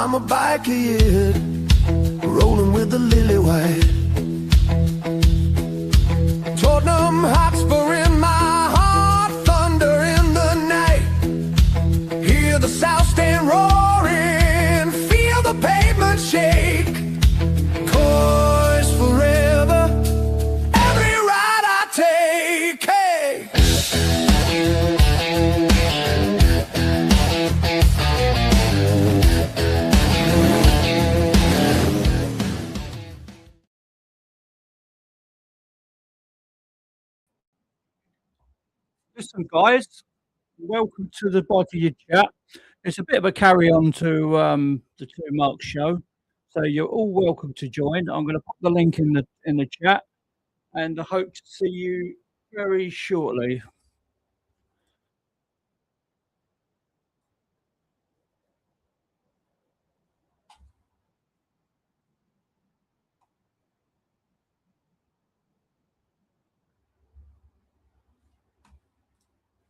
I'm a biker yet, rolling with the lily white. Tottenham Hotspur in my heart, thunder in the night. Hear the South Stand roaring, feel the pavement shake. Coys forever, every ride I take. Hey. Listen, guys, welcome to the Body Your Chat. It's a bit of a carry on to the Two Marks show, so you're all welcome to join. I'm going to put the link in the chat, and I hope to see you very shortly.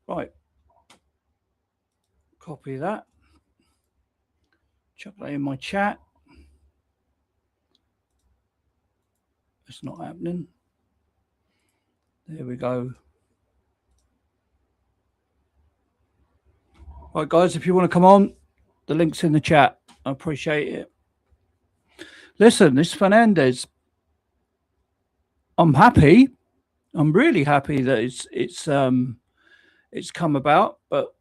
Right, copy that. Chuck that in my chat. It's not happening. There we go. Right, guys, if you want to come on, the link's in the chat. I appreciate it. Listen, this Fernandez, I'm happy. I'm really happy that it's come about, but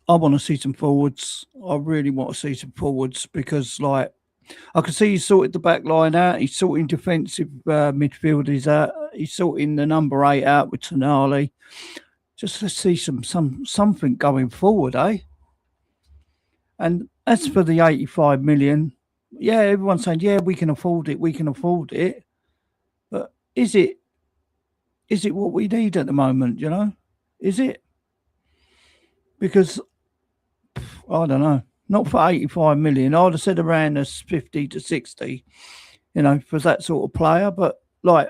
I want to see some forwards. I really want to see some forwards because, like, I can see he's sorted the back line out. He's sorting defensive midfielders out. He's sorting the number 8 out with Tonali. Just let's see something going forward, eh? And as for the 85 million, yeah, everyone's saying, yeah, we can afford it. We can afford it. But is it what we need at the moment? You know, is it? Because I don't know. Not for 85 million. I'd have said around us 50 to 60, you know, for that sort of player. But, like,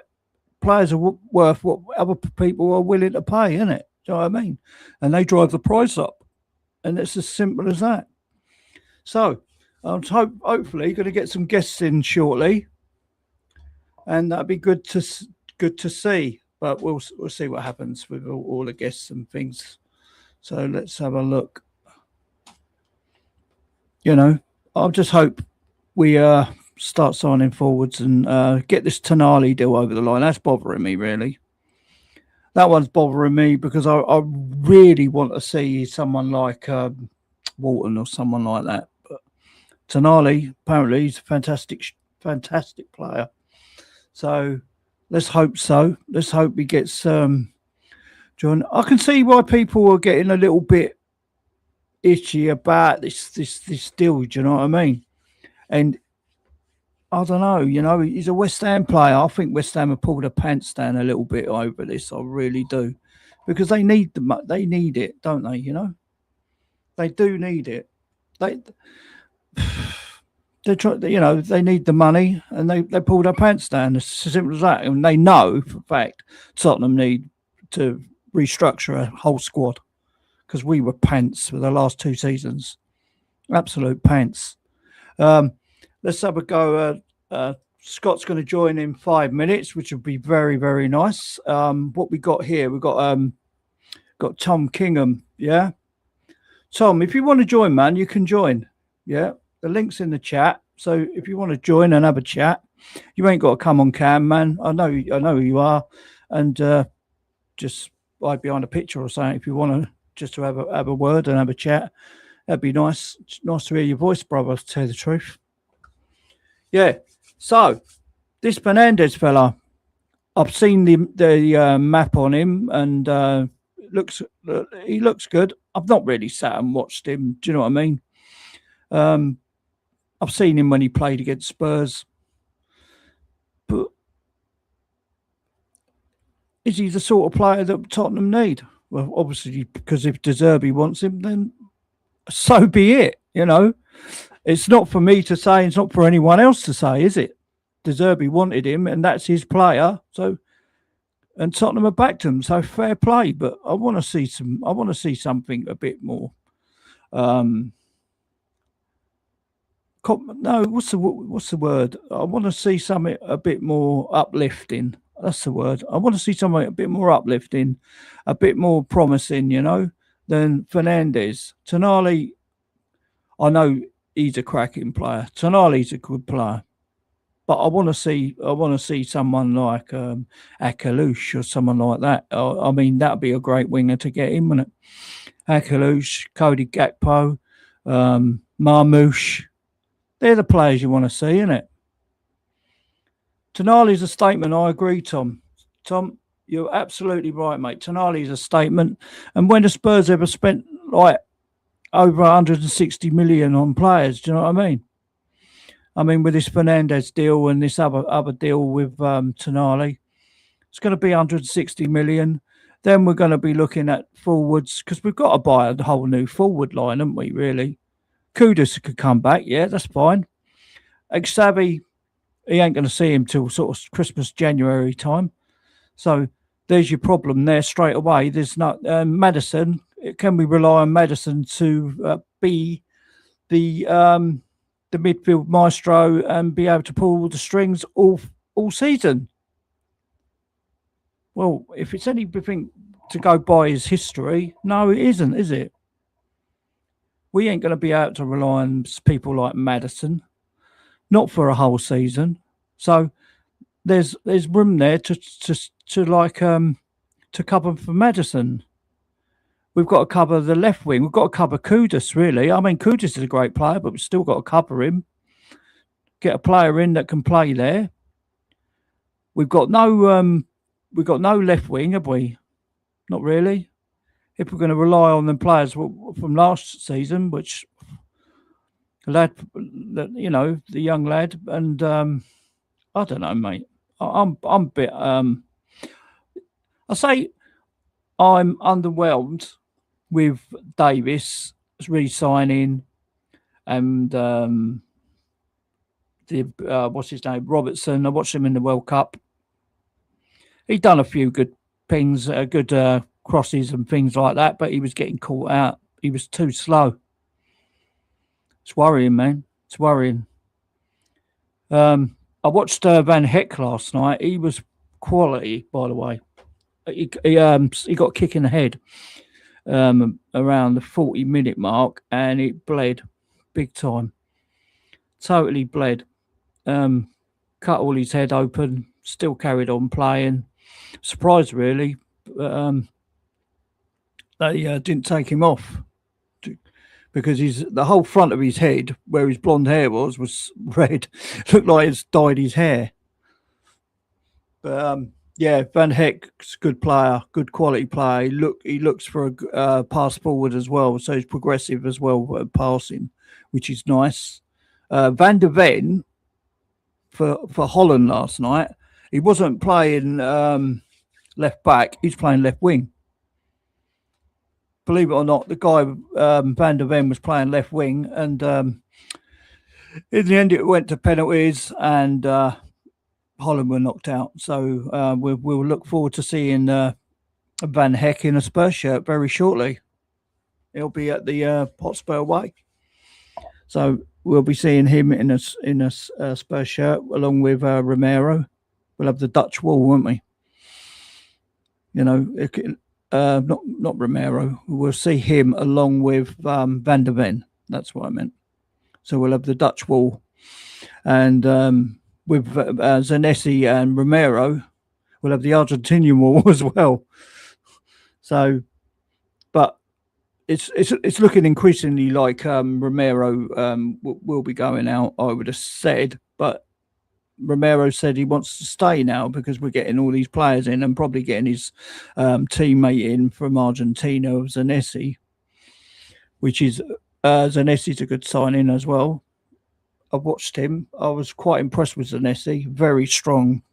players are worth what other people are willing to pay, isn't it? Do you know what I mean? And they drive the price up. And it's as simple as that. So, I'm hopefully going to get some guests in shortly. And that'd be good to see. But we'll see what happens with all the guests and things. So, let's have a look. You know, I just hope we start signing forwards and get this Tonali deal over the line. That's bothering me, really. That one's bothering me because I really want to see someone like Walton or someone like that. But Tonali, apparently, he's a fantastic player. So let's hope so. Let's hope he gets joined. I can see why people are getting a little bit itchy about this deal, do you know what I mean? And I don't know, you know, he's a West Ham player. I think West Ham have pulled their pants down a little bit over this. I really do, because they need it, don't they? You know, they do need it. They try, you know, they need the money, and they pull their pants down. It's as simple as that. And they know for a fact Tottenham need to restructure a whole squad. Because we were pants for the last 2 seasons. Absolute pants. Let's have a go. Scott's going to join in 5 minutes, which would be very, very nice. What we got here, we've got Tom Kingham. Yeah. Tom, if you want to join, man, you can join. Yeah. The link's in the chat. So if you want to join and have a chat, you ain't got to come on cam, man. I know who you are. And just hide behind a picture or something if you want to. Just to have a word and have a chat. That'd be nice. It's nice to hear your voice, brother, to tell you the truth. Yeah. So, this Fernandez fella, I've seen the map on him, and he looks good. I've not really sat and watched him. Do you know what I mean? I've seen him when he played against Spurs. But is he the sort of player that Tottenham need? Well, obviously, because if De Zerbi wants him, then so be it. You know, it's not for me to say. It's not for anyone else to say, is it? De Zerbi wanted him, and that's his player. So, and Tottenham have backed him. So fair play. But I want to see something a bit more. No, what's the word? I want to see something a bit more uplifting. That's the word. I want to see something a bit more uplifting, a bit more promising, than Fernandez. Tonali, I know he's a cracking player. Tonali's a good player, but I want to see someone like Akalush or someone like that. I mean, that'd be a great winger to get in, wouldn't it? Akalush, Cody Gakpo, Marmouche. They're the players you want to see, innit? Tonali's a statement. I agree, Tom. Tom, you're absolutely right, mate. Tonali's a statement. And when the Spurs ever spent like over 160 million on players, do you know what I mean? I mean, with this Fernandez deal and this other deal with Tonali, it's going to be 160 million. Then we're going to be looking at forwards because we've got to buy a whole new forward line, haven't we? Really, Kudus could come back. Yeah, that's fine. Xavi, he ain't going to see him till sort of Christmas, January time. So there's your problem there straight away. There's not Madison. Can we rely on Madison to be the midfield maestro and be able to pull the strings all season? Well, if it's anything to go by his history, no, it isn't, is it? We ain't going to be able to rely on people like Madison, not for a whole season. So there's room there to cover for Madison. We've got to cover the left wing. We've got to cover Kudus, really. I mean, Kudus is a great player, but we've still got to cover him. Get a player in that can play there. We've got no left wing, have we? Not really. If we're going to rely on them players from last season, which the young lad, and I don't know, mate. I'm a bit. I say I'm underwhelmed with Davis re-signing and the what's his name, Robertson. I watched him in the World Cup. He done a few good pings, good crosses and things like that, but he was getting caught out. He was too slow. It's worrying, man. It's worrying. I watched Van Heck last night. He was quality, by the way. He got a kick in the head around the 40-minute mark, and it bled big time. Totally bled. Cut all his head open. Still carried on playing. Surprised, really. They didn't take him off because the whole front of his head, where his blonde hair was red. Looked like it's dyed his hair. But yeah, Van Heck's a good player, good quality player. He looks for a pass forward as well, so he's progressive as well at passing, which is nice. Van der Ven for Holland last night. He wasn't playing left back; he's playing left wing. Believe it or not, the guy Van der Ven was playing left wing, and in the end, it went to penalties, and Holland were knocked out. So we'll look forward to seeing Van Heck in a Spurs shirt very shortly. He'll be at the Hotspur away, so we'll be seeing him in a Spurs shirt along with Romero. We'll have the Dutch wall, won't we? Not Romero. We'll see him along with Van der Ven. That's what I meant. So we'll have the Dutch wall, and with Zanessi and Romero, we'll have the Argentinian wall as well. So, but it's looking increasingly like Romero will be going out, I would have said, but Romero said he wants to stay now because we're getting all these players in and probably getting his teammate in from Argentina, Zanessi, which is Zanessi's a good signing as well. I've watched him. I was quite impressed with Zanessi. Very strong,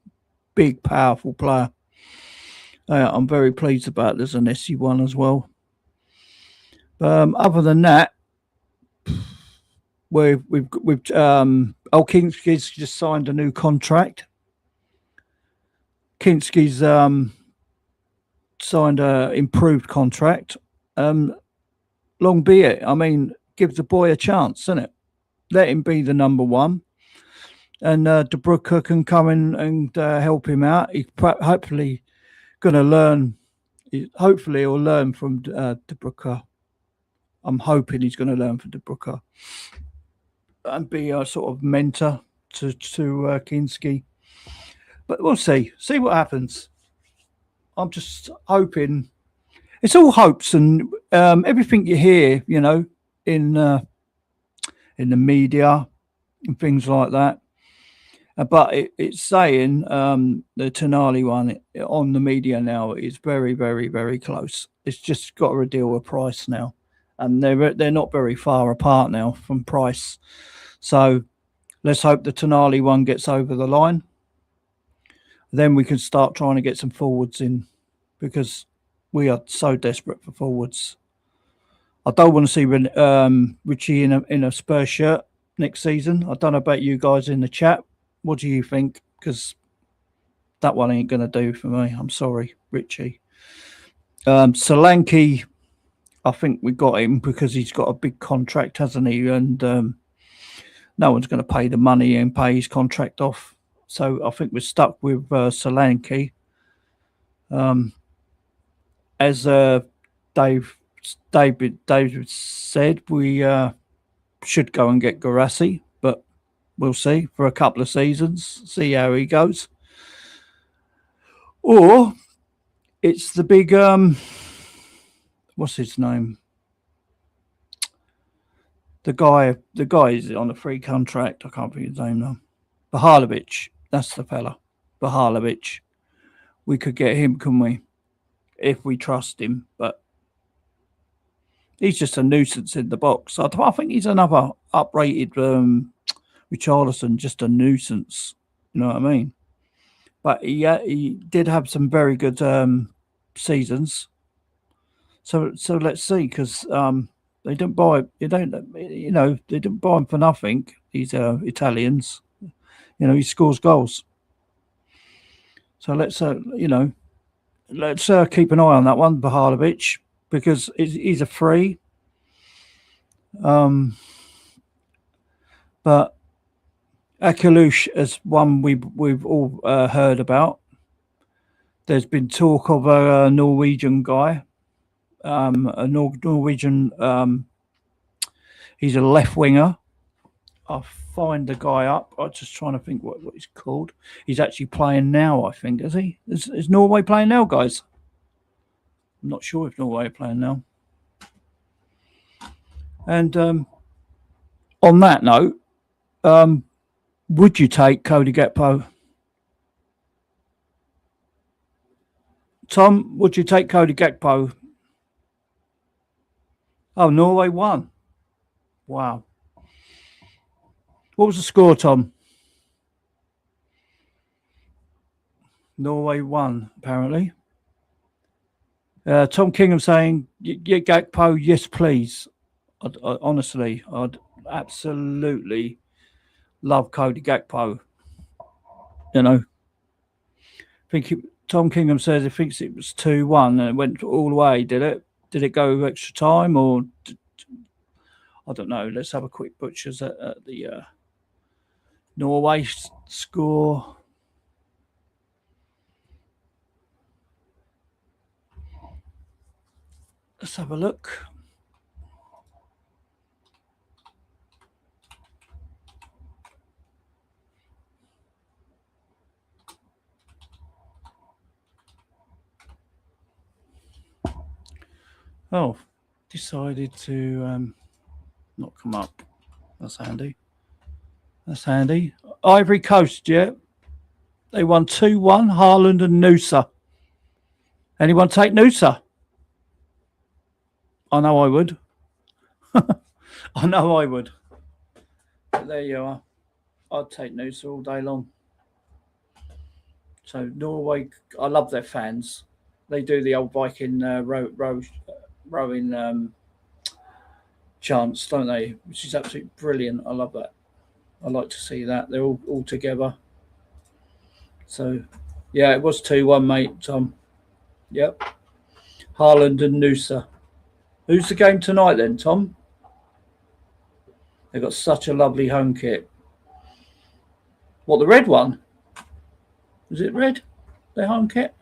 big, powerful player. I'm very pleased about the Zanessi one as well. Other than that, Kinski's just signed a new contract. Kinski's signed a improved contract. Long be it. I mean, give the boy a chance, isn't it? let him be the number one, and De Bruyne can come in and help him out. He's hopefully going to learn. Hopefully, he'll learn from De Bruyne. I'm hoping he's going to learn from De Bruyne and be a sort of mentor to Kinski. But we'll see. See what happens. I'm just hoping. It's all hopes and everything you hear, in the media and things like that. But it's saying the Tonali one on the media now is very, very, very close. It's just got to deal with price now, and they're not very far apart now from price. So let's hope the Tonali one gets over the line. Then we can start trying to get some forwards in, because we are so desperate for forwards. I don't want to see Richie in a Spurs shirt next season. I don't know about you guys in the chat. What do you think? Because that one ain't going to do for me. I'm sorry, Richie. Solanke, I think we got him because he's got a big contract, hasn't he? And no one's going to pay the money and pay his contract off. So I think we're stuck with Solanke. As David said, we should go and get Garassi, but we'll see for a couple of seasons, see how he goes. Or it's the big what's his name? The guy is on a free contract. I can't think of his name now. Bahalovic, that's the fella. Bahalovic. We could get him, couldn't we? If we trust him, but he's just a nuisance in the box. I think he's another uprated Richarlison, just a nuisance. You know what I mean? But he did have some very good seasons. So let's see, because they don't buy. They didn't buy him for nothing. These Italians, he scores goals. So let's keep an eye on that one, Bahalovic, because he's a free. But Akalush is one we've all heard about. There's been talk of a Norwegian guy, Norwegian. He's a left winger. I'll find the guy up. I'm just trying to think what he's called. He's actually playing now, I think, is he? Is Norway playing now, guys? I'm not sure if Norway are playing now. And on that note, would you take Cody Gakpo? Tom, would you take Cody Gakpo? Oh, Norway won. Wow. What was the score, Tom? Norway won, apparently. Tom Kingham saying, Gakpo, yes, please. Honestly, I'd absolutely love Cody Gakpo. I think Tom Kingham says he thinks it was 2-1 and it went all the way, did it? Did it go extra time or... I don't know. Let's have a quick butchers at the Norway score. Let's have a look. Oh, decided to not come up. That's handy. Ivory Coast, yeah. They won 2-1, Haaland and Noosa. Anyone take Noosa? I know I would. I know I would. But there you are. I'd take Noosa all day long. So Norway, I love their fans. They do the old Viking rowing chants, don't they? Which is absolutely brilliant. I love that. I like to see that. They're all together. So, yeah, it was 2-1, mate, Tom. Yep. Haaland and Noosa. Who's the game tonight then, Tom? They've got such a lovely home kit. What, the red one? Is it red? Their home kit?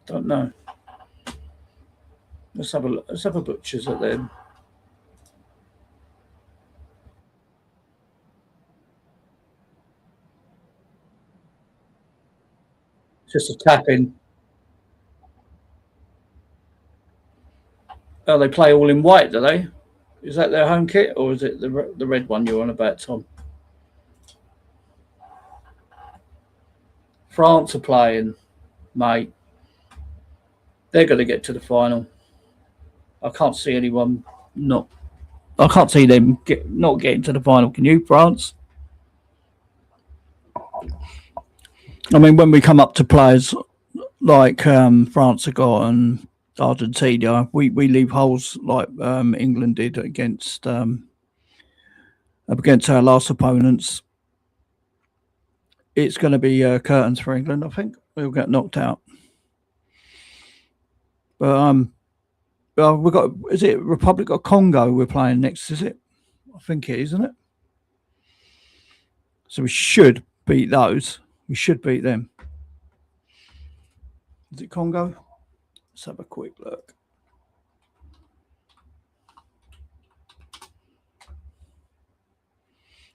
Don't know. Let's have a look. Let's have a butcher's at them. Just a tap in. Oh, they play all in white, do they? Is that their home kit, or is it the red one you're on about, Tom? France are playing, mate. They're going to get to the final. I can't see anyone not. I can't see them not getting to the final. Can you, France? I mean, when we come up to players like France have got and Argentina, we leave holes like England did against our last opponents. It's going to be curtains for England. I think we'll get knocked out. But we've got, is it Republic of Congo we're playing next? Is it? I think it is, isn't it? So we should beat those. We should beat them. Is it Congo? Let's have a quick look.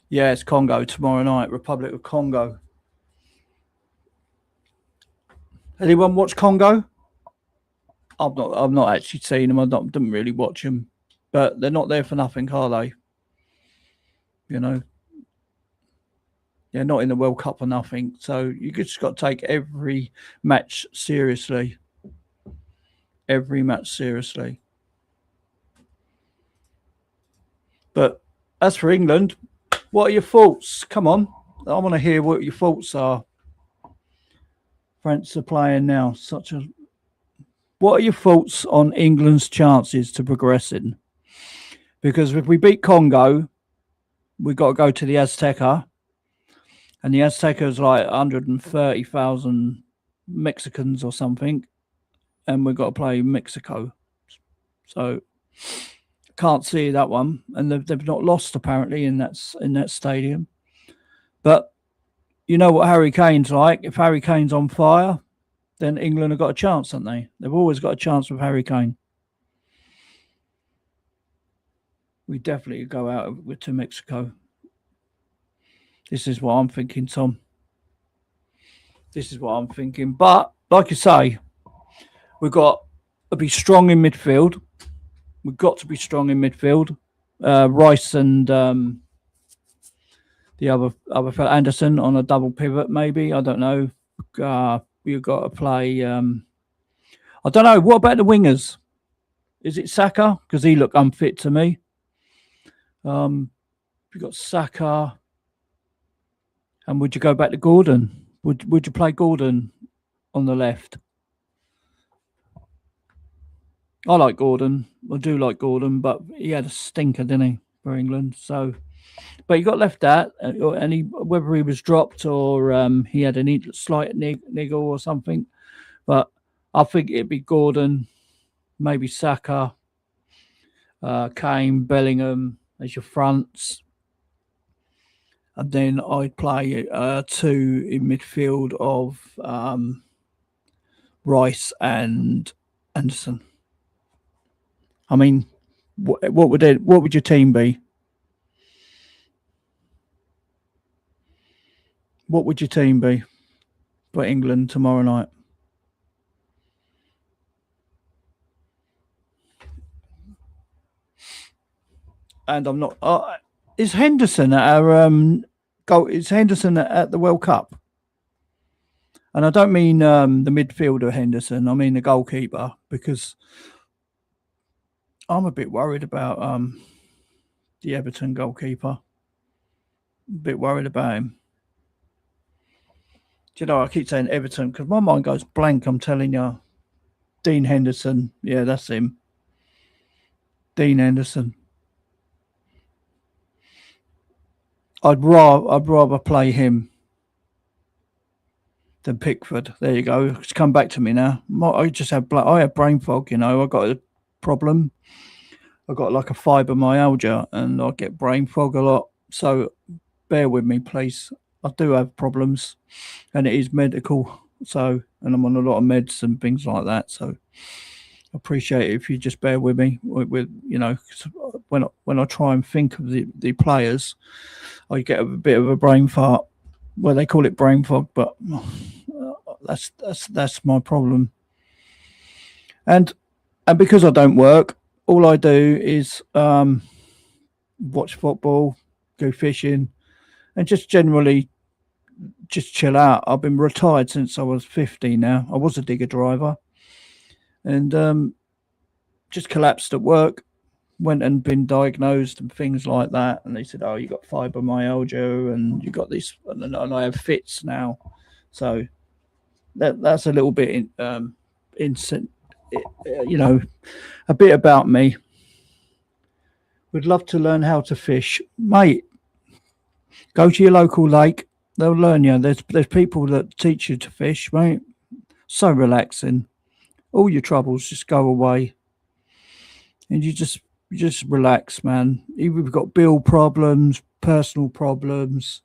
Yeah, it's Congo tomorrow night. Republic of Congo. Anyone watch Congo? I've not actually seen them. I didn't really watch them, but they're not there for nothing, are they? You know, they're not in the World Cup for nothing. So you just got to take every match seriously. Every match seriously. But as for England, what are your thoughts? Come on, I want to hear what your thoughts are. France are playing now. What are your thoughts on England's chances to progressing? Because if we beat Congo, we've got to go to the Azteca. And the Azteca is like 130,000 Mexicans or something. And we've got to play Mexico. So can't see that one. And they've not lost apparently in that stadium. But you know what Harry Kane's like. If Harry Kane's on fire, then England have got a chance, haven't they? They've always got a chance with Harry Kane. We definitely go out to Mexico. This is what I'm thinking, Tom. This is what I'm thinking. But like you say, we've got to be strong in midfield. We've got to be strong in midfield. Rice and the other fellow, Anderson, on a double pivot, maybe. I don't know. You've got to play. I don't know. What about the wingers? Is it Saka? Because he looked unfit to me. You've got Saka. And would you go back to Gordon? Would you play Gordon on the left? I like Gordon. I do like Gordon, but he had a stinker, didn't he, for England? So, but he got left out, and whether he was dropped or he had a slight niggle or something. But I think it'd be Gordon, maybe Saka, Kane, Bellingham as your fronts. And then I'd play two in midfield of Rice and Anderson. I mean, what would your team be? What would your team be for England tomorrow night? And I'm not. Is Henderson at our goal? Is Henderson at the World Cup? And I don't mean the midfielder Henderson. I mean the goalkeeper, because I'm a bit worried about the Everton goalkeeper. A bit worried about him. Do you know, I keep saying Everton because my mind goes blank. I'm telling you, Dean Henderson. Yeah, that's him. Dean Henderson. I'd rather play him than Pickford. There you go. It's come back to me now. I have brain fog. You know, I got a problem. I got like a fibromyalgia and I get brain fog a lot. So bear with me, please. I do have problems, and it is medical. So, and I'm on a lot of meds and things like that. So, I appreciate it if you just bear with me. With you know, 'cause when I try and think of the players, I get a bit of a brain fart. Well, they call it brain fog, but that's my problem. And because I don't work, all I do is watch football, go fishing, and just generally just chill out. I've been retired since I was 50 now. I was a digger driver and just collapsed at work. Went and been diagnosed and things like that. And they said, "Oh, you got fibromyalgia and you got this," and I have fits now. So that's a little bit you know, a bit about me. Would love to learn how to fish, mate. Go to your local lake. They'll learn you. There's people that teach you to fish, mate. So relaxing. All your troubles just go away, and you just relax, man. Even if you've got bill problems, personal problems,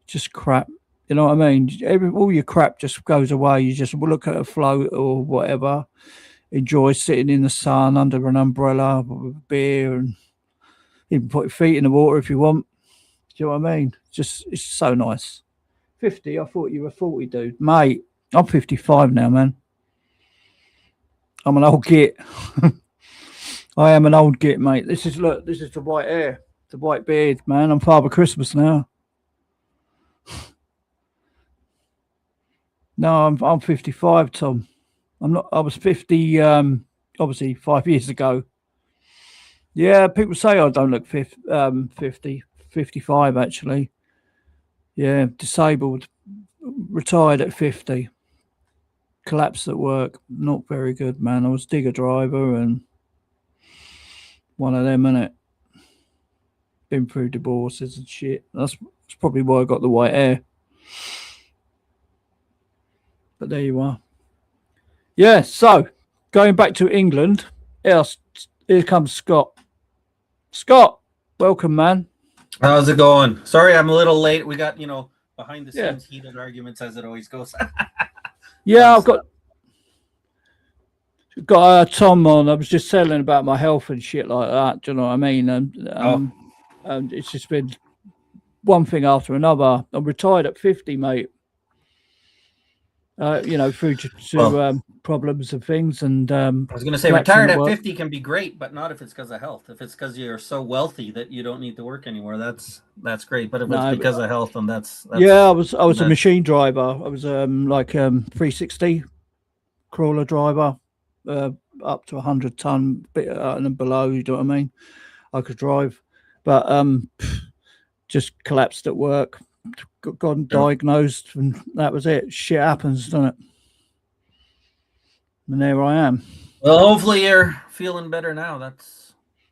just crap. You know what I mean? All your crap just goes away. You just look at a float or whatever. Enjoy sitting in the sun under an umbrella with a beer, and even put your feet in the water if you want. Do you know what I mean? Just it's so nice. 50. I thought you were 40, dude. Mate, I'm 55 now, man. I'm an old git. I am an old git, mate. This is the white hair, the white beard, man. I'm Father Christmas now. No, I'm 55, Tom. I'm not. I was 50. Obviously 5 years ago. Yeah, people say I don't look 50, 55 actually. Yeah, disabled, retired at 50, collapsed at work. Not very good, man. I was digger driver and one of them, innit? Been through divorces and shit. That's probably why I got the white hair. But there you are. Yeah, so going back to England, yes, here comes Scott. Scott, welcome, man. How's it going? Sorry, I'm a little late. We got, behind the Yeah. scenes heated arguments as it always goes. Yeah, I've got Tom on. I was just telling about my health and shit like that. Do you know what I mean? And it's just been one thing after another. I'm retired at 50, mate. Through to Well, problems and things. And I was going to say collapsing retired at at work. 50 can be great, but not if it's because of health. If it's because you're so wealthy that you don't need to work anymore, that's great. But if it's No, because of health, then that's yeah, I was a machine driver. I was 360 crawler driver, up to 100 ton, and below. You know what I mean? I could drive, but just collapsed at work. Got diagnosed, and that was it. Shit happens, doesn't it? And there I am. Well, hopefully you're feeling better now.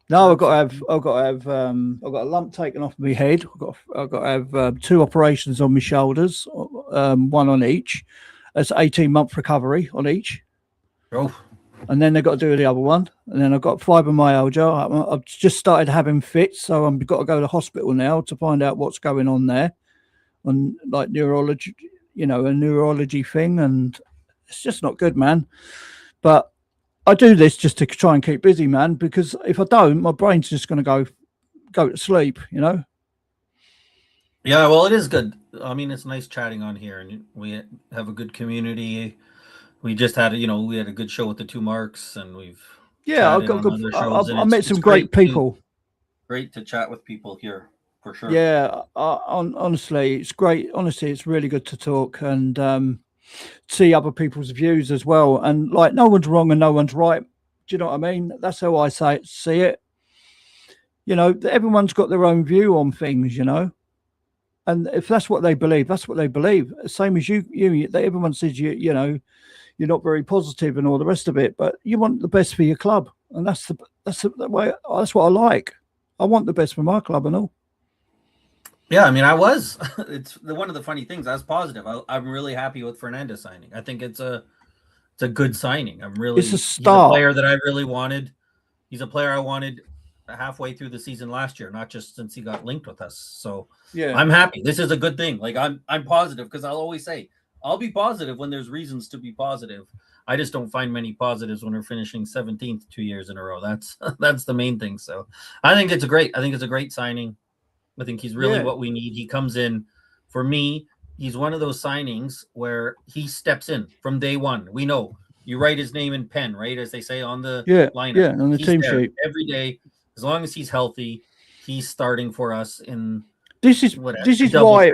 No, I've got to have I've got a lump taken off my head. I've got to have 2 operations on my shoulders, one on each. That's 18-month recovery on each. Oh, And then they've got to do the other one. And then I've got fibromyalgia. I've just started having fits, so I've got to go to the hospital now to find out what's going on there. On like neurology, a neurology thing, and it's just not good, man. But I do this just to try and keep busy, man, because if I don't, my brain's just going to go to sleep, Yeah, well, it is good. I mean, it's nice chatting on here, and we have a good community. We just had, we had a good show with the 2 Marks, and we've I've chatted got on good. other shows, and I met it's some great people. Great to chat with people here, for sure. Yeah, honestly, it's great. Honestly, it's really good to talk and see other people's views as well. And like, no one's wrong and no one's right. Do you know what I mean? That's how I see it. Everyone's got their own view on things. And if that's what they believe, that's what they believe. Same as you. Everyone says you're not very positive and all the rest of it, but you want the best for your club, and that's the way. That's what I like. I want the best for my club and all. Yeah, I mean, I was. It's one of the funny things. I was positive. I'm really happy with Fernandez signing. I think it's a good signing. I'm really It's a he's a start. player that I really wanted. He's a player I wanted halfway through the season last year, not just since he got linked with us. So Yeah. I'm happy. This is a good thing. Like I'm positive because I'll always say I'll be positive when there's reasons to be positive. I just don't find many positives when we're finishing 17th 2 years in a row. That's the main thing. So I think it's a great signing. I think he's really what we need. He comes in for me. He's one of those signings where he steps in from day one. We know you write his name in pen, right? As they say on the lineup. On the He's team there sheet every day. As long as he's healthy, he's starting for us in this is why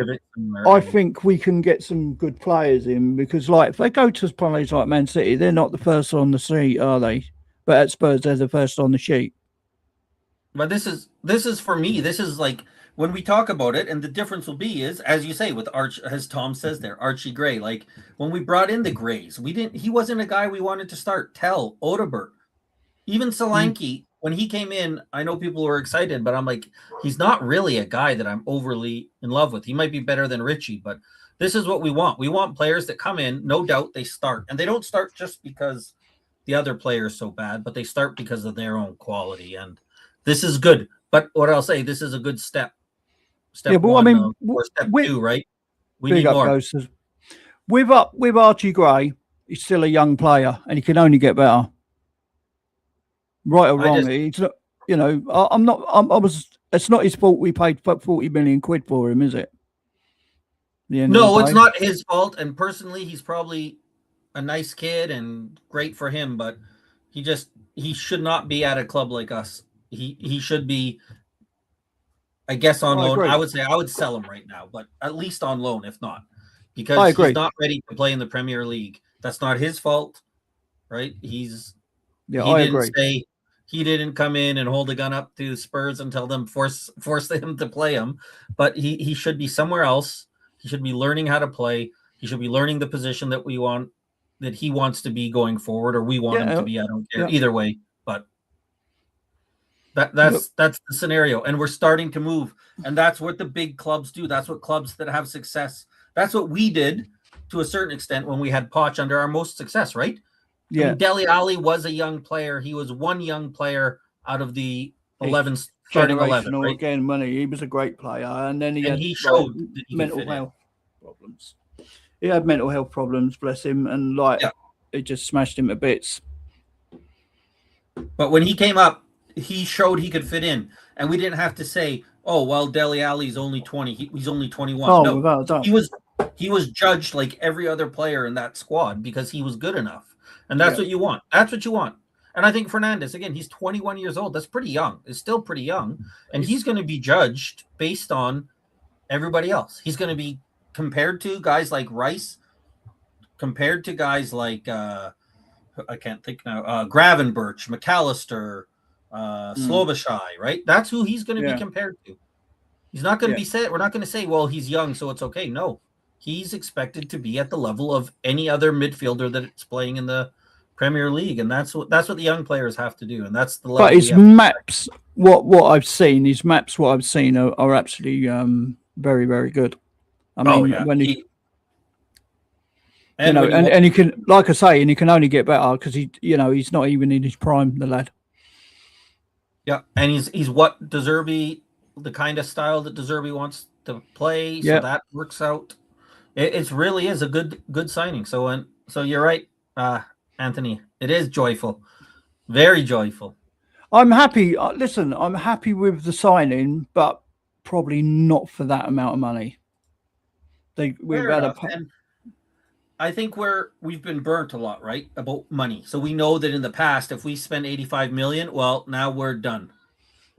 I think we can get some good players in, because like if they go to players like Man City, they're not the first on the sheet, are they? But at Spurs, they're the first on the sheet. But this is for me. This is like when we talk about it, and the difference will be is, as you say, with Arch, as Tom says there, Archie Gray. Like when we brought in the Grays, he wasn't a guy we wanted to start. Tell Odebert, even Solanke, when he came in, I know people were excited, but I'm like, he's not really a guy that I'm overly in love with. He might be better than Richie, but this is what we want. We want players that come in, no doubt they start, and they don't start just because the other player is so bad, but they start because of their own quality. And this is good. But what I'll say, this is a good step. Step one, or step two, right? We need more. With Archie Gray, he's still a young player, and he can only get better. Right or wrong, it's not. You know, I'm not. It's not his fault. We paid 40 million quid for him, is it? No, it's not his fault. And personally, he's probably a nice kid and great for him, but he should not be at a club like us. He should be, I guess, on loan. I would say I would sell him right now, but at least on loan, if not, because he's not ready to play in the Premier League. That's not his fault, right? He didn't come in and hold a gun up to Spurs and tell them force him to play him, but he should be somewhere else. He should be learning how to play. He should be learning the position that we want, that he wants to be going forward, or we want him to be. I don't care either way, but that's the scenario, and we're starting to move, and that's what the big clubs do. That's what clubs that have success. That's what we did to a certain extent when we had Poch under our most success, right? Yeah, I mean, Dele Alli was a young player. He was one young player out of the 11 starting 11. Right? Again, money. He was a great player, and then he showed mental health problems. He had mental health problems, bless him, and it just smashed him to bits. But when he came up, he showed he could fit in, and we didn't have to say, "Oh, well, Dele Alli's only 20. He's only 21." Oh, no, without a doubt. He was judged like every other player in that squad because he was good enough. And that's what you want. That's what you want. And I think Fernandes, again, he's 21 years old. That's pretty young. It's still pretty young. And he's going to be judged based on everybody else. He's going to be compared to guys like Rice, compared to guys like, I can't think now, Gravenberch, McAllister, Slobashai, right? That's who he's going to be compared to. He's not going to be said. We're not going to say, well, he's young, so it's okay. No. He's expected to be at the level of any other midfielder that's playing in the Premier League, and that's what the young players have to do, and that's the level. But his maps, what I've seen, are absolutely very, very good. I mean, when he and he can, like I say, and he can only get better because he's not even in his prime, the lad. Yeah, and he's what De Zerbi, the kind of style that De Zerbi wants to play, so that works out. It really is a good signing. So you're right, Anthony. It is joyful, very joyful. I'm happy. Listen, I'm happy with the signing, but probably not for that amount of money. I think we've been burnt a lot, right, about money. So we know that in the past, if we spend 85 million, well, now we're done.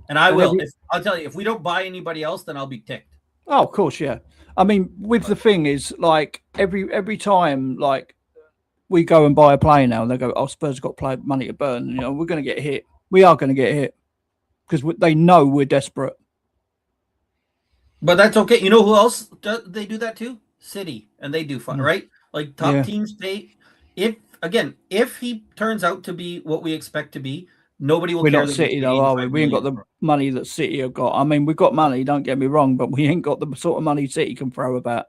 And I'll tell you, if we don't buy anybody else, then I'll be ticked. Oh, of course, yeah. I mean, the thing is, like every time, like we go and buy a player now, and they go, "Oh, Spurs got money to burn." We're going to get hit. We are going to get hit because they know we're desperate. But that's okay. You know who else they do that to? City, and they do fun, right? Like top teams. If he turns out to be what we expect to be, nobody will. We're not City though, are we? We ain't got the money that City have got. I mean, we've got money, don't get me wrong, but we ain't got the sort of money City can throw about.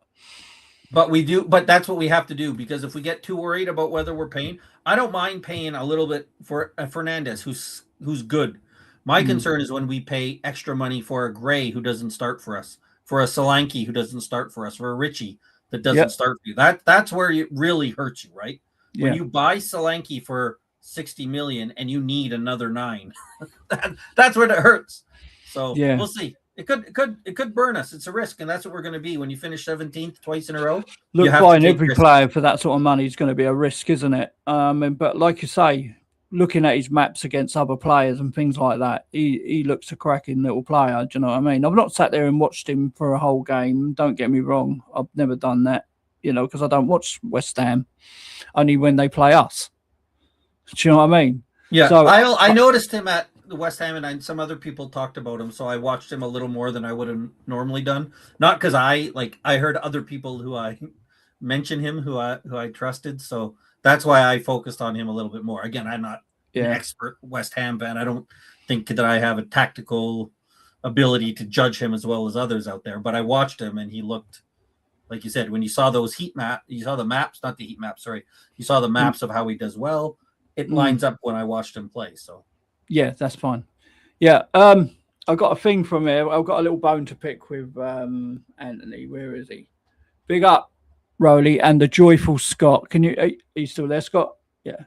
But we do. But that's what we have to do, because if we get too worried about whether we're paying, I don't mind paying a little bit for Fernandes, who's who's good. My concern is when we pay extra money for a Gray who doesn't start for us, for a Solanke who doesn't start for us, for a Richie that doesn't start for you. That's where it really hurts you, right? When you buy Solanke for 60 million and you need another 9, that's where it hurts. So we'll see. It could burn us. It's a risk, and that's what we're going to be when you finish 17th twice in a row. Look, buying every player for that sort of money is going to be a risk, isn't it? But like you say, looking at his maps against other players and things like that, he looks a cracking little player. Do you know what I mean? I've not sat there and watched him for a whole game. Don't get me wrong. I've never done that, because I don't watch West Ham, only when they play us. Do you know what I mean? Yeah. So I noticed him at the West Ham, and some other people talked about him, so I watched him a little more than I would have normally done. Not because I heard other people who I mention him who I trusted, so that's why I focused on him a little bit more. Again, I'm not an expert West Ham fan. I don't think that I have a tactical ability to judge him as well as others out there, but I watched him and he looked, like you said, when you saw those you saw the maps, not the heat maps, sorry. You saw the maps of how he does well. It lines up when I watched him play, so. Yeah, that's fine. Yeah, I got a thing from here. I've got a little bone to pick with Anthony. Where is he? Big up, Rowley, and the joyful Scott. Are you still there, Scott? Yeah.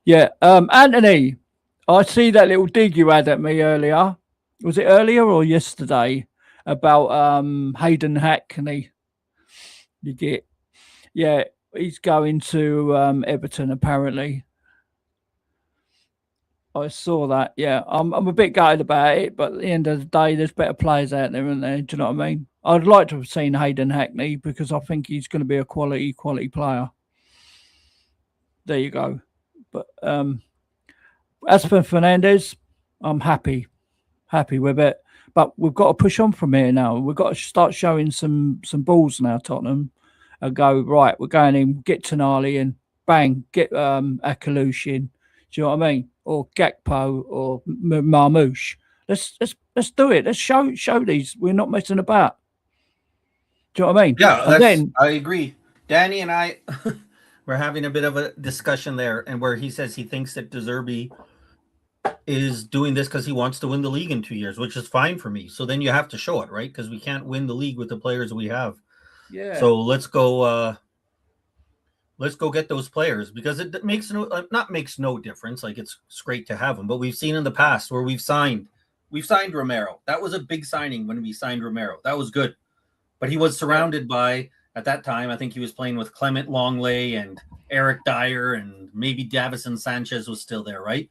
Yeah. Anthony, I see that little dig you had at me earlier. Was it earlier or yesterday? About Hayden Hackney. You get, yeah, he's going to Everton apparently. I saw that. Yeah, I'm a bit gutted about it, but at the end of the day, there's better players out there, isn't there? Do you know what I mean? I'd like to have seen Hayden Hackney because I think he's going to be a quality player. There you go. But as for Fernandes, I'm happy with it. But we've got to push on from here now. We've got to start showing some balls now, Tottenham. And go, right, we're going in, get Tonali and bang, get Akalushin. Do you know what I mean? Or Gakpo or Marmouche. Let's do it. Let's show these. We're not messing about. Do you know what I mean? Yeah, I agree. Danny and I were having a bit of a discussion there, and where he says he thinks that De Zerbi is doing this because he wants to win the league in 2 years, which is fine for me. So then you have to show it, right? Because we can't win the league with the players we have. Yeah. So let's go get those players, because it makes no difference. Like, it's great to have them, but we've seen in the past where we've signed Romero. That was a big signing when we signed Romero. That was good, but he was surrounded by, at that time, I think he was playing with Clement Longley and Eric Dyer, and maybe Davison Sanchez was still there, right?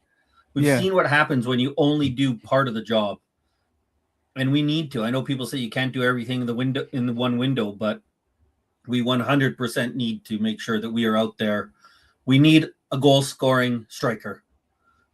We've seen what happens when you only do part of the job, and we need to. I know people say you can't do everything in the one window, but we 100% need to make sure that we are out there. We need a goal-scoring striker.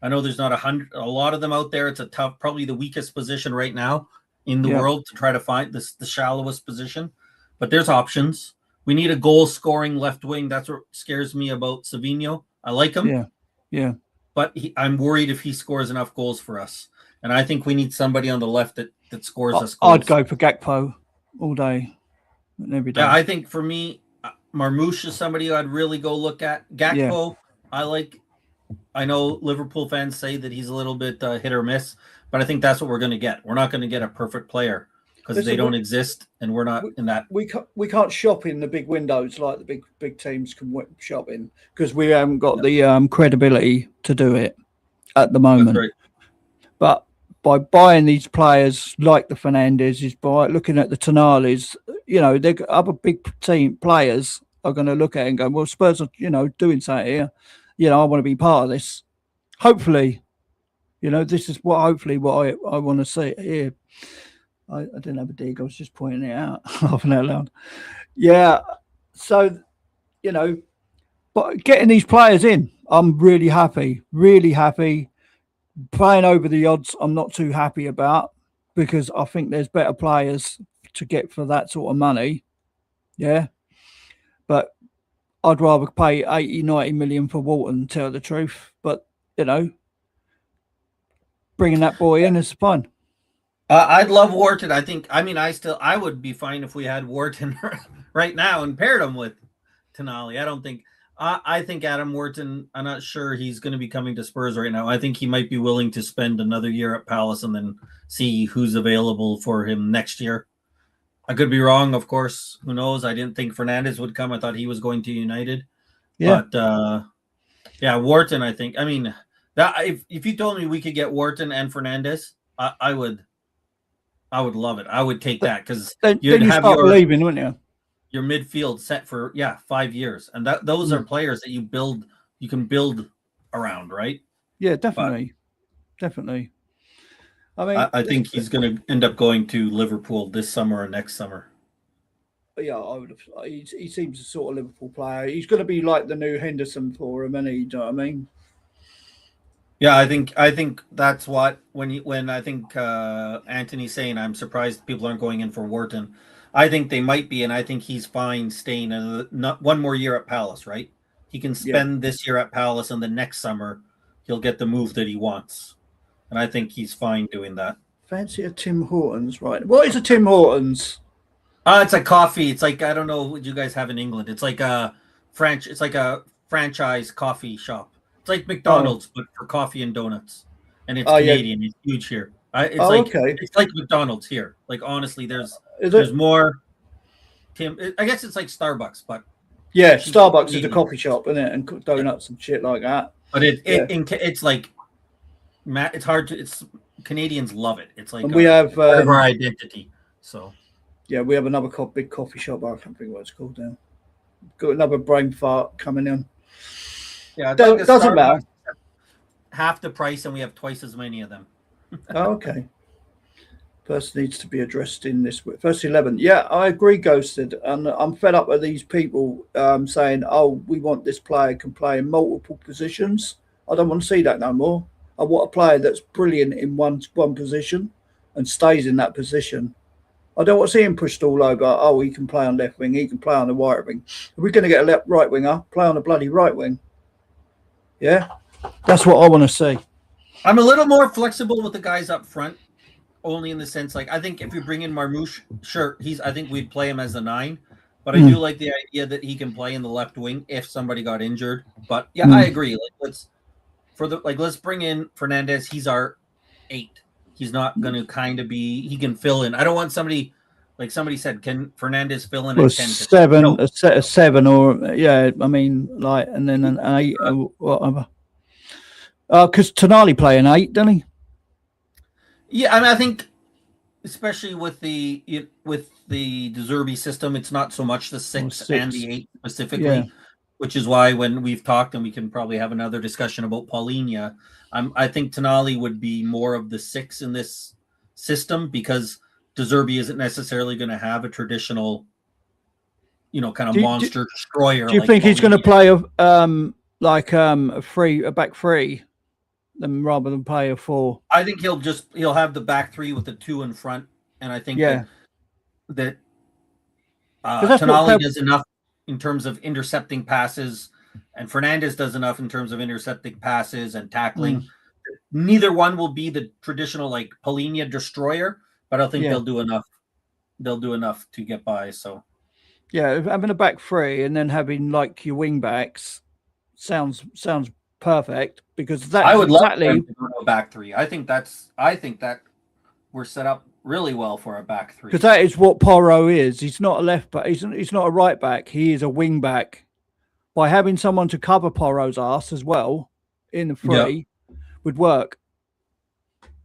I know there's not a lot of them out there. It's a tough, probably the weakest position right now in the world to try to find the shallowest position. But there's options. We need a goal-scoring left wing. That's what scares me about Savinho. I like him. Yeah. But I'm worried if he scores enough goals for us. And I think we need somebody on the left that scores us goals. I'd go for Gakpo all day. Every day. Yeah, I think for me, Marmouche is somebody I'd really go look at. Gakpo, I know Liverpool fans say that he's a little bit hit or miss, but I think that's what we're going to get. We're not going to get a perfect player because they don't exist, and we're not in that. We can't shop in the big windows like the big teams can shop in, because we haven't got the credibility to do it at the moment. That's right. But by buying these players like the Fernandes, by looking at the Tonalis, they're other big team players are going to look at it and go, well, Spurs are, doing something here. I want to be part of this. Hopefully, this is what I want to see here. I didn't have a dig. I was just pointing it out, laughing out loud. Yeah. So, but getting these players in, I'm really happy. Playing over the odds, I'm not too happy about, because I think there's better players to get for that sort of money. Yeah. But I'd rather pay 80, 90 million for Walton, to tell the truth. But, bringing that boy in is fun. I'd love Wharton. I would be fine if we had Wharton right now and paired him with Tonali. I don't think I think Adam Wharton, I'm not sure he's going to be coming to Spurs right now. I think he might be willing to spend another year at Palace and then see who's available for him next year. I could be wrong, of course. Who knows? I didn't think Fernandes would come. I thought he was going to United. Yeah. But yeah, Wharton, I think. I mean, that if you told me we could get Wharton and Fernandes, I would love it. I would take that because Then you'd you have start believing, wouldn't you? your midfield set for 5 years, and those are players that you can build around, right? Yeah, definitely. Definitely. I mean, I think he's going to end up going to Liverpool this summer or next summer. yeah, I would have. He seems a sort of Liverpool player. He's going to be like the new Henderson for him, and do you know what I mean? Yeah, I think that's what when I think Anthony's saying I'm surprised people aren't going in for Wharton. I think they might be, and I think he's fine staying not one more year at Palace, right? He can spend this year at Palace, and the next summer he'll get the move that he wants, and I think he's fine doing that. Fancy a Tim Hortons, right? What is a Tim Hortons? It's a coffee. It's like I don't know what you guys have in England. It's like a It's like a franchise coffee shop. It's like McDonald's, but for coffee and donuts, and it's Canadian. Yeah. It's huge here. It's like McDonald's here. Like honestly, there's more. I guess it's like Starbucks, but yeah, Starbucks is a coffee shop, isn't it? And donuts and shit like that. But it's like, it's hard to. It's Canadians love it. It's like we have part of our identity. So yeah, we have another big coffee shop. I can't think what it's called now. Got another brain fart coming in. Yeah, doesn't matter. Half the price, and we have twice as many of them. Oh, okay. First needs to be addressed in this first 11. Yeah, I agree, Ghosted, and I'm fed up with these people saying, "Oh, we want this player can play in multiple positions." I don't want to see that no more. I want a player that's brilliant in one position and stays in that position. I don't want to see him pushed all over. Oh, he can play on left wing. He can play on the right wing. If we're going to get a right winger, play on the bloody right wing. Yeah, that's what I want to see. I'm a little more flexible with the guys up front, only in the sense like I think if you bring in Marmouche, sure, I think we'd play him as a 9, but I do like the idea that he can play in the left wing if somebody got injured. But yeah, I agree. Like let's bring in Fernandes. He's our 8. He's not going to kind of be. He can fill in. I don't want somebody like somebody said. Can Fernandes fill in a 10? 7, no. a 7, or yeah. I mean, like, and then an 8 or whatever. Because Tonali play an 8, doesn't he? Yeah, I mean, I think especially with the De Zerbi system, it's not so much the 6 and the 8 specifically, which is why when we've talked, and we can probably have another discussion about Paulinho, I think Tonali would be more of the 6 in this system because De Zerbi isn't necessarily going to have a traditional, kind of monster destroyer. Do you think he's going to play a back 3? Rather than play a 4, I think he'll have the back 3 with the 2 in front, and I think that Tonali does enough in terms of intercepting passes, and Fernandes does enough in terms of intercepting passes and tackling. Neither one will be the traditional like Paulinho destroyer, but I think they'll do enough. They'll do enough to get by. So yeah, having a back 3 and then having like your wing backs sounds perfect, because that's I would love to go to a back 3. I think that we're set up really well for a back 3, because that is what Porro is. He's not a left back. He's not a right back. He is a wing back. By having someone to cover Porro's ass as well in the 3 would work.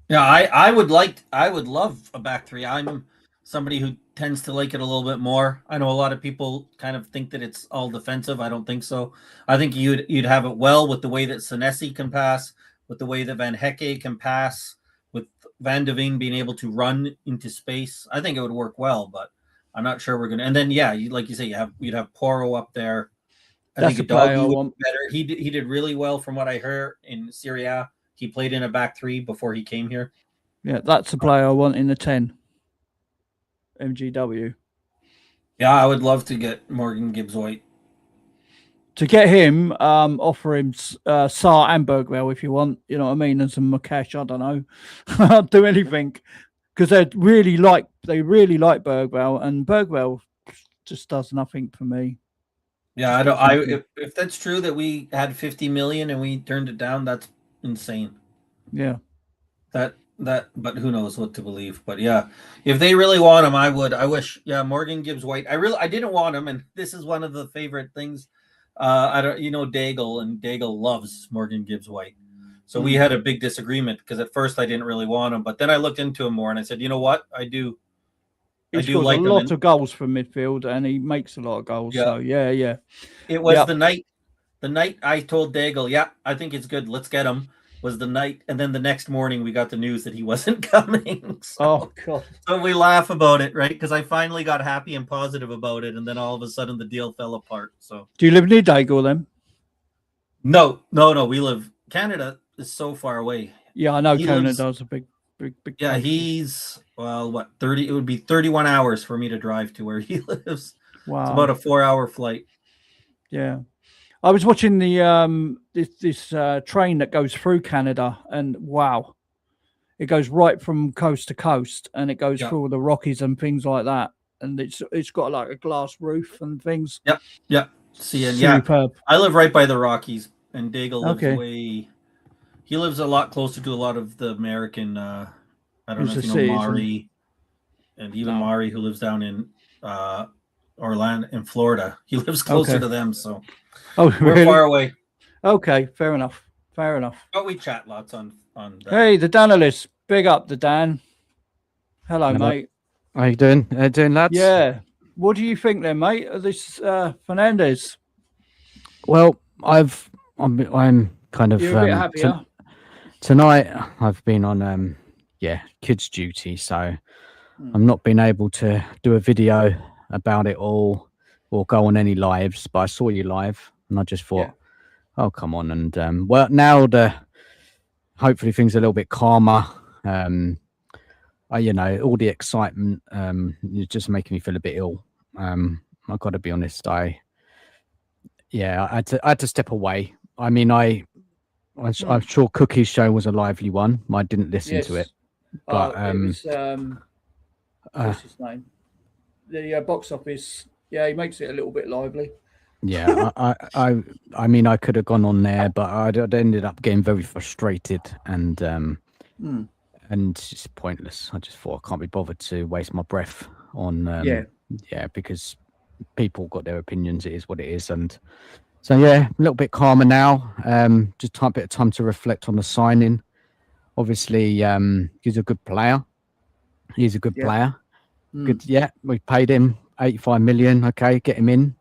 Yeah, I would love a back 3. I'm somebody who tends to like it a little bit more. I know a lot of people kind of think that it's all defensive. I don't think so. I think you'd have it well with the way that Senesi can pass, with the way that Van Hecke can pass, with Van de Ven being able to run into space. I think it would work well, but I'm not sure we're gonna. And then like you say, you'd have Porro up there. I think Hidalgo would be better. He did really well from what I heard in Serie A. He played in a back 3 before he came here. Yeah, that's the player I want in the 10. MGW. Yeah, I would love to get Morgan Gibbs-White. To get him, offer him Sarr and Bergwell if you want. You know what I mean? And some Makash. I don't know. I'll do anything, because they really like Bergwell, and Bergwell just does nothing for me. Yeah, I don't. If that's true that we had 50 million and we turned it down, that's insane. Yeah. But who knows what to believe? But yeah, if they really want him, I would. I wish. Yeah, Morgan Gibbs White. I didn't want him, and this is one of the favorite things. I don't. Daigle, and Daigle loves Morgan Gibbs White. So we had a big disagreement because at first I didn't really want him, but then I looked into him more and I said, you know what, I do. He scores like a lot of goals from midfield, and he makes a lot of goals. Yeah. So yeah. It was the night I told Daigle, yeah, I think it's good. Let's get him. Was the night, and then the next morning we got the news that he wasn't coming. Oh God! So we laugh about it, right? Because I finally got happy and positive about it, and then all of a sudden the deal fell apart. So do you live near Daigle then? No. We live. Canada is so far away. Yeah, I know Canada's a big. Yeah, country. he's 30. It would be 31 hours for me to drive to where he lives. Wow, it's about a 4-hour flight. Yeah. I was watching the this train that goes through Canada, and wow, it goes right from coast to coast, and it goes through all the Rockies and things like that, and it's got like a glass roof and things. Yep. See, and superb. I live right by the Rockies, and Daigle lives Okay. He lives a lot closer to a lot of the American. I don't know if you know Mari, and even Mari, who lives down in Orlando in Florida. He lives closer to them, so. Oh, we're really? far away. Okay, fair enough. But we chat lots on that. Hey, the Danalists. Big up the Dan. Hello, mate. How you doing? Doing, lads? Yeah. What do you think then, mate, of this Fernandes? Well, I'm kind of You're a bit happier. Tonight I've been on kids duty, so I'm not been able to do a video about it all or go on any lives, but I saw you live and I just thought, oh, come on. And now hopefully things are a little bit calmer. All the excitement is just making me feel a bit ill. I've got to be honest. I had to step away. I mean, I'm sure Cookie's show was a lively one. I didn't listen to it, but it was, what's his name? The box office. Yeah, he makes it a little bit lively. Yeah, I mean, I could have gone on there, but I ended up getting very frustrated and it's pointless. I just thought I can't be bothered to waste my breath on because people got their opinions. It is what it is, and so a little bit calmer now. Just a bit of time to reflect on the signing. Obviously, he's a good player. He's a good player. Good. Yeah, we paid him 85 million. Okay, get him in.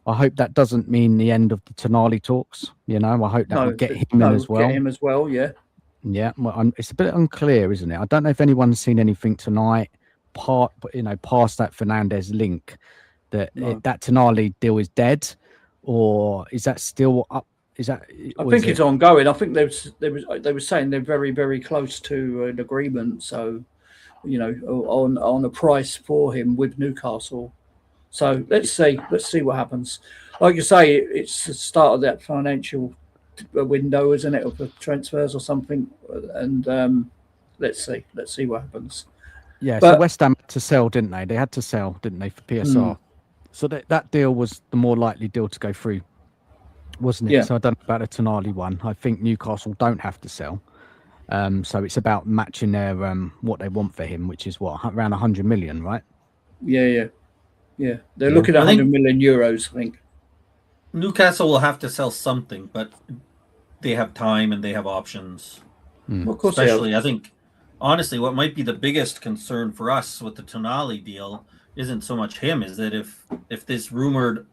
I hope that doesn't mean the end of the Tonali talks. I hope that will get him in as well. Get him as well. Yeah. Yeah. Well, it's a bit unclear, isn't it? I don't know if anyone's seen anything tonight. Past that Fernandes link, that Tonali deal is dead, or is that still up? Is that? I think it's ongoing. I think they were saying they're very, very close to an agreement. So, on a price for him with Newcastle. So let's see what happens. Like you say, it's the start of that financial window, isn't it, of the transfers or something? And let's see what happens. Yeah, so West Ham had to sell, didn't they? They had to sell, didn't they, for PSR? So that deal was the more likely deal to go through, wasn't it? Yeah. So I don't know about the Tonali one. I think Newcastle don't have to sell. So it's about matching their what they want for him, which is around 100 million, right? Yeah. They're looking at 100 million euros, I think. Newcastle will have to sell something, but they have time and they have options. Well, of course, especially, I think, honestly, what might be the biggest concern for us with the Tonali deal isn't so much him, is that if this rumored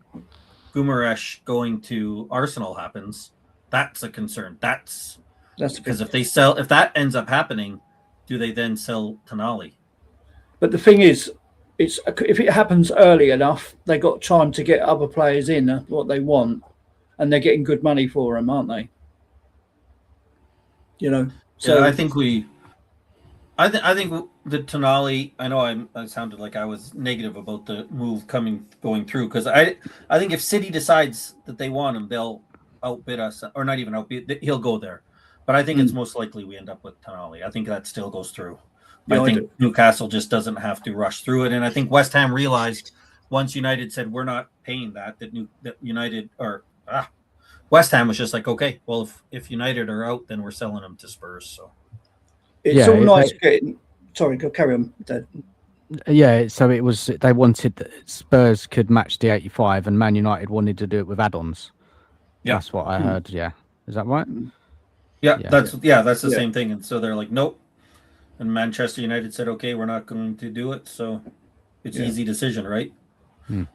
Guimaraes going to Arsenal happens, that's a concern. That's because if that ends up happening, do they then sell Tonali? But the thing is, if it happens early enough, they got time to get other players in what they want, and they're getting good money for them, aren't they? So yeah, I think I think the Tonali. I know I sounded like I was negative about the move going through, because I think if City decides that they want him, they'll outbid us, or not even outbid. He'll go there, but I think it's most likely we end up with Tonali. I think that still goes through. I think Newcastle just doesn't have to rush through it, and I think West Ham realized once United said we're not paying that United or West Ham was just like, okay, well if United are out, then we're selling them to Spurs. So it's all nice getting. Sorry, go carry on. Yeah, so it was. They wanted that Spurs could match the 85, and Man United wanted to do it with add-ons. Yeah, that's what I heard. Yeah, is that right? Yeah, that's the same thing. And so they're like, nope. And Manchester United said, okay, we're not going to do it. So it's an easy decision, right?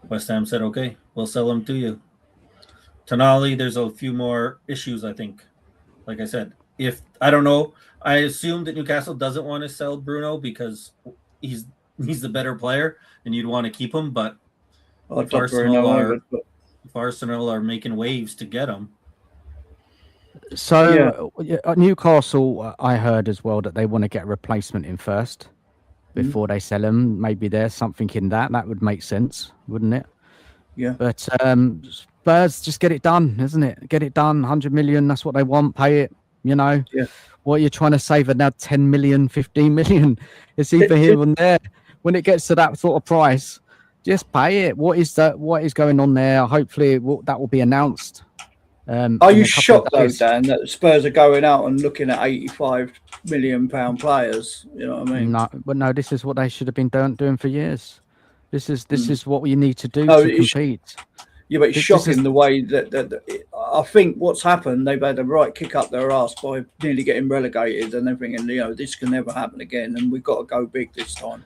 West Ham said, okay, we'll sell them to you. Tonali, there's a few more issues, I think. Like I said, I don't know, I assume that Newcastle doesn't want to sell Bruno because he's the better player and you'd want to keep him. But if Arsenal are making waves to get him. So Newcastle, I heard as well that they want to get a replacement in first before they sell him. Maybe there's something in that. That would make sense, wouldn't it? Yeah. But Spurs, just get it done, isn't it? Get it done. 100 million. That's what they want. Pay it. You know. Yeah. What you're trying to save are now 10 million, 15 million. It's either here and there. When it gets to that sort of price, just pay it. What is that? What is going on there? Hopefully that will be announced. Are you shocked though, Dan, that Spurs are going out and looking at £85 million players? You know what I mean? No, this is what they should have been doing for years. This is what you need to do to compete. Yeah, but it's shocking the way that I think what's happened. They've had a right kick up their arse by nearly getting relegated, and they're thinking, this can never happen again, and we've got to go big this time.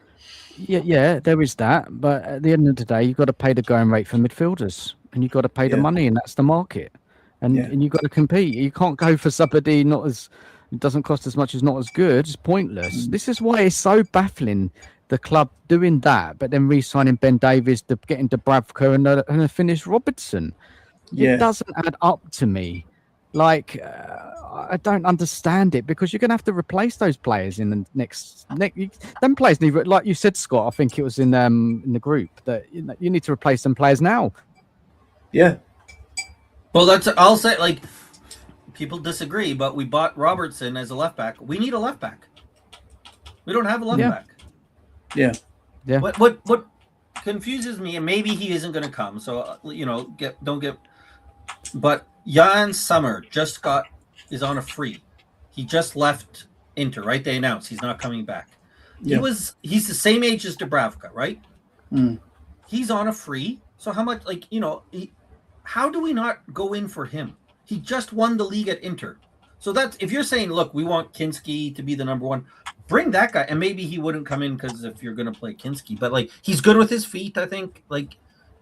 Yeah, there is that. But at the end of the day, you've got to pay the going rate for midfielders, and you've got to pay the money, and that's the market. And you've got to compete. You can't go for somebody it doesn't cost as much as not as good. It's pointless. This is why it's so baffling. The club doing that, but then re-signing Ben Davies, getting Dubravka and a finished Robertson. It doesn't add up to me. Like I don't understand it because you're going to have to replace those players in the next. Them players need, like you said, Scott. I think it was in the group that you need to replace them players now. Yeah. Well, I'll say, like, people disagree, but we bought Robertson as a left back. We need a left back. We don't have a left back. Yeah. What confuses me, and maybe he isn't going to come. So But Jan Sommer is on a free. He just left Inter, right? They announced he's not coming back. Yeah. He's the same age as Dubravka, right? He's on a free. So how much, how do we not go in for him? He just won the league at Inter. So that's, if you're saying, look, we want Kinski to be the number one, bring that guy. And maybe he wouldn't come in because if you're going to play Kinski, but he's good with his feet, I think.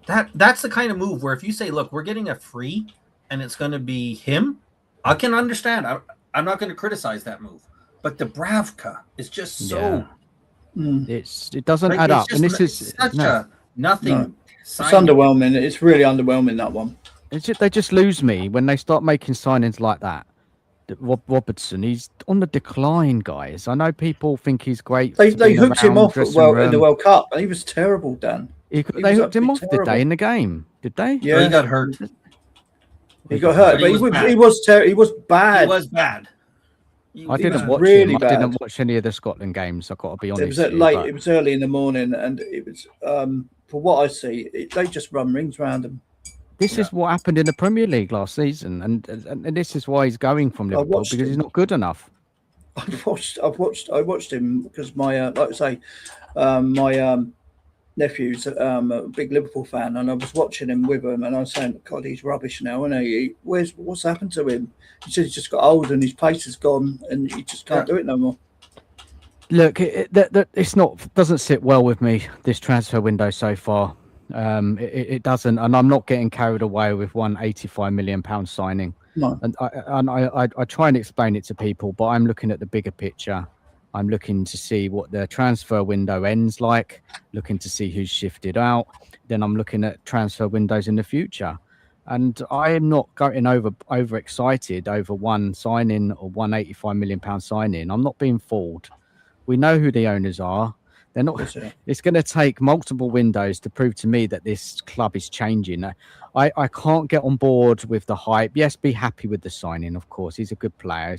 That's the kind of move where if you say, look, we're getting a free and it's going to be him, I can understand. I'm not going to criticize that move. But Dubravka is just so... It doesn't add up. And this is such a nothing. No. It's underwhelming. It's really underwhelming, that one. They just lose me when they start making signings like that. Robertson, he's on the decline, guys. I know people think he's great. They hooked him off in the World Cup, and he was terrible, Dan. They hooked him off, did they, in the game? Did they? Yeah, well, he got hurt. He got hurt, but he was bad. He was bad. I didn't watch him. I didn't watch any of the Scotland games. I've got to be honest. It was early in the morning, and it was for what I see, they just run rings around him. This is what happened in the Premier League last season, and this is why he's going from Liverpool because he's not good enough. I watched him because my like I say, my nephew's a big Liverpool fan, and I was watching him with him, and I was saying, God, he's rubbish now, isn't he? What's happened to him? He said he's just got old and his pace is gone, and he just can't do it no more. Look, it's doesn't sit well with me, this transfer window so far. It doesn't, and I'm not getting carried away with £185 million signing. No. And I try and explain it to people, but I'm looking at the bigger picture. I'm looking to see what the transfer window ends like, looking to see who's shifted out. Then I'm looking at transfer windows in the future. And I am not getting over excited over one signing or £185 million signing. I'm not being fooled. We know who the owners are. They're not. It's going to take multiple windows to prove to me that this club is changing. I can't get on board with the hype. Yes, be happy with the signing, of course. He's a good player.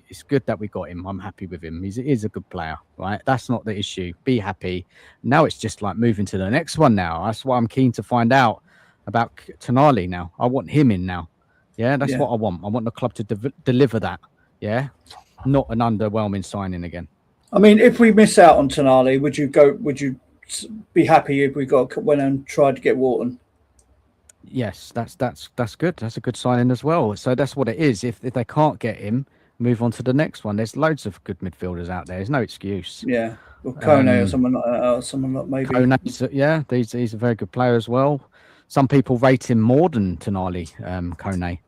It's good that we got him. I'm happy with him. He's a good player, right? That's not the issue. Be happy. Now it's just like moving to the next one now. That's why I'm keen to find out about Tonali now. I want him in now. Yeah, that's what I want. I want the club to deliver that. Yeah, not an underwhelming signing again. I mean, if we miss out on Tonali, would you be happy if we went and tried to get Wharton? Yes, that's good. That's a good signing as well. So that's what it is. If they can't get him, move on to the next one. There's loads of good midfielders out there. There's no excuse. Yeah, or Kone or someone like that, or someone like maybe. Kone, yeah, he's a very good player as well. Some people rate him more than Tonali, Kone,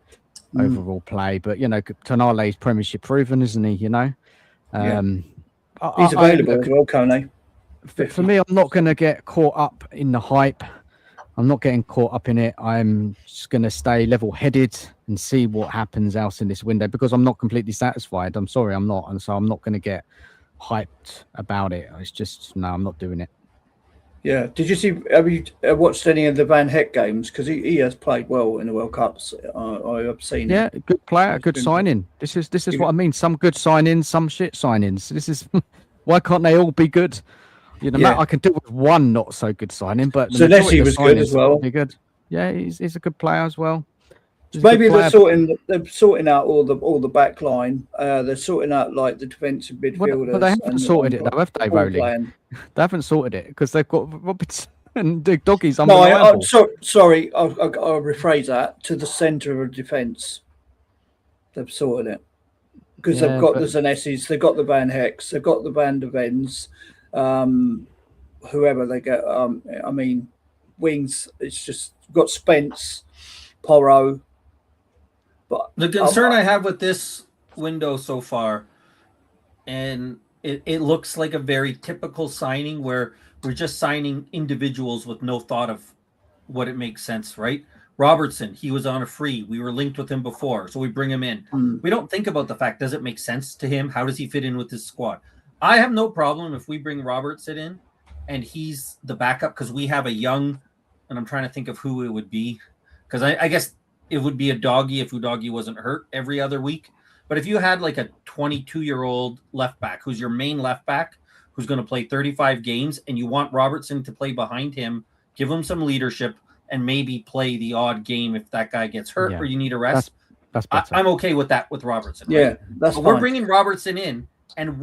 overall play. But you know, Tonali's Premiership proven, isn't he? You know, he's available as well, Kone. For me, I'm not going to get caught up in the hype. I'm not getting caught up in it. I'm just going to stay level-headed and see what happens else in this window because I'm not completely satisfied. I'm sorry, I'm not. And so I'm not going to get hyped about it. It's just, no, I'm not doing it. Yeah. Did you see, have you watched any of the Van Heck games? Because he has played well in the World Cups. I have seen him. Yeah, good player, good signing. This is what I mean. Some good signings, some shit signings. This is, why can't they all be good? You know, I can deal with one not so good signing, but so Nessie was good as well. Good. Yeah, he's a good player as well. Maybe they're sorting out all the back line. They're sorting out like the defensive midfielders. But they haven't sorted it though, have they, Rowley? They haven't sorted it because they've got Robertson and the doggies. No, I'm sorry. I'll rephrase that to the centre of defence. They've sorted it because they've got the Zanessis, they've got the Van Hecks, they've got the Van der Vens. Whoever they get, I mean, wings. It's just got Spence, Porro. But the concern I have with this window so far, and it looks like a very typical signing where we're just signing individuals with no thought of what it makes sense, right? Robertson, he was on a free. We were linked with him before, so we bring him in. We don't think about the fact, does it make sense to him? How does he fit in with this squad? I have no problem if we bring Robertson in and he's the backup because we have a young, and I'm trying to think of who it would be because I guess it would be a doggy if Udogie wasn't hurt every other week. But if you had like a 22-year-old left back who's your main left back who's going to play 35 games and you want Robertson to play behind him, give him some leadership and maybe play the odd game if that guy gets hurt or you need a rest. That's better. I'm okay with that with Robertson. Yeah, right? that's fine. We're bringing Robertson in and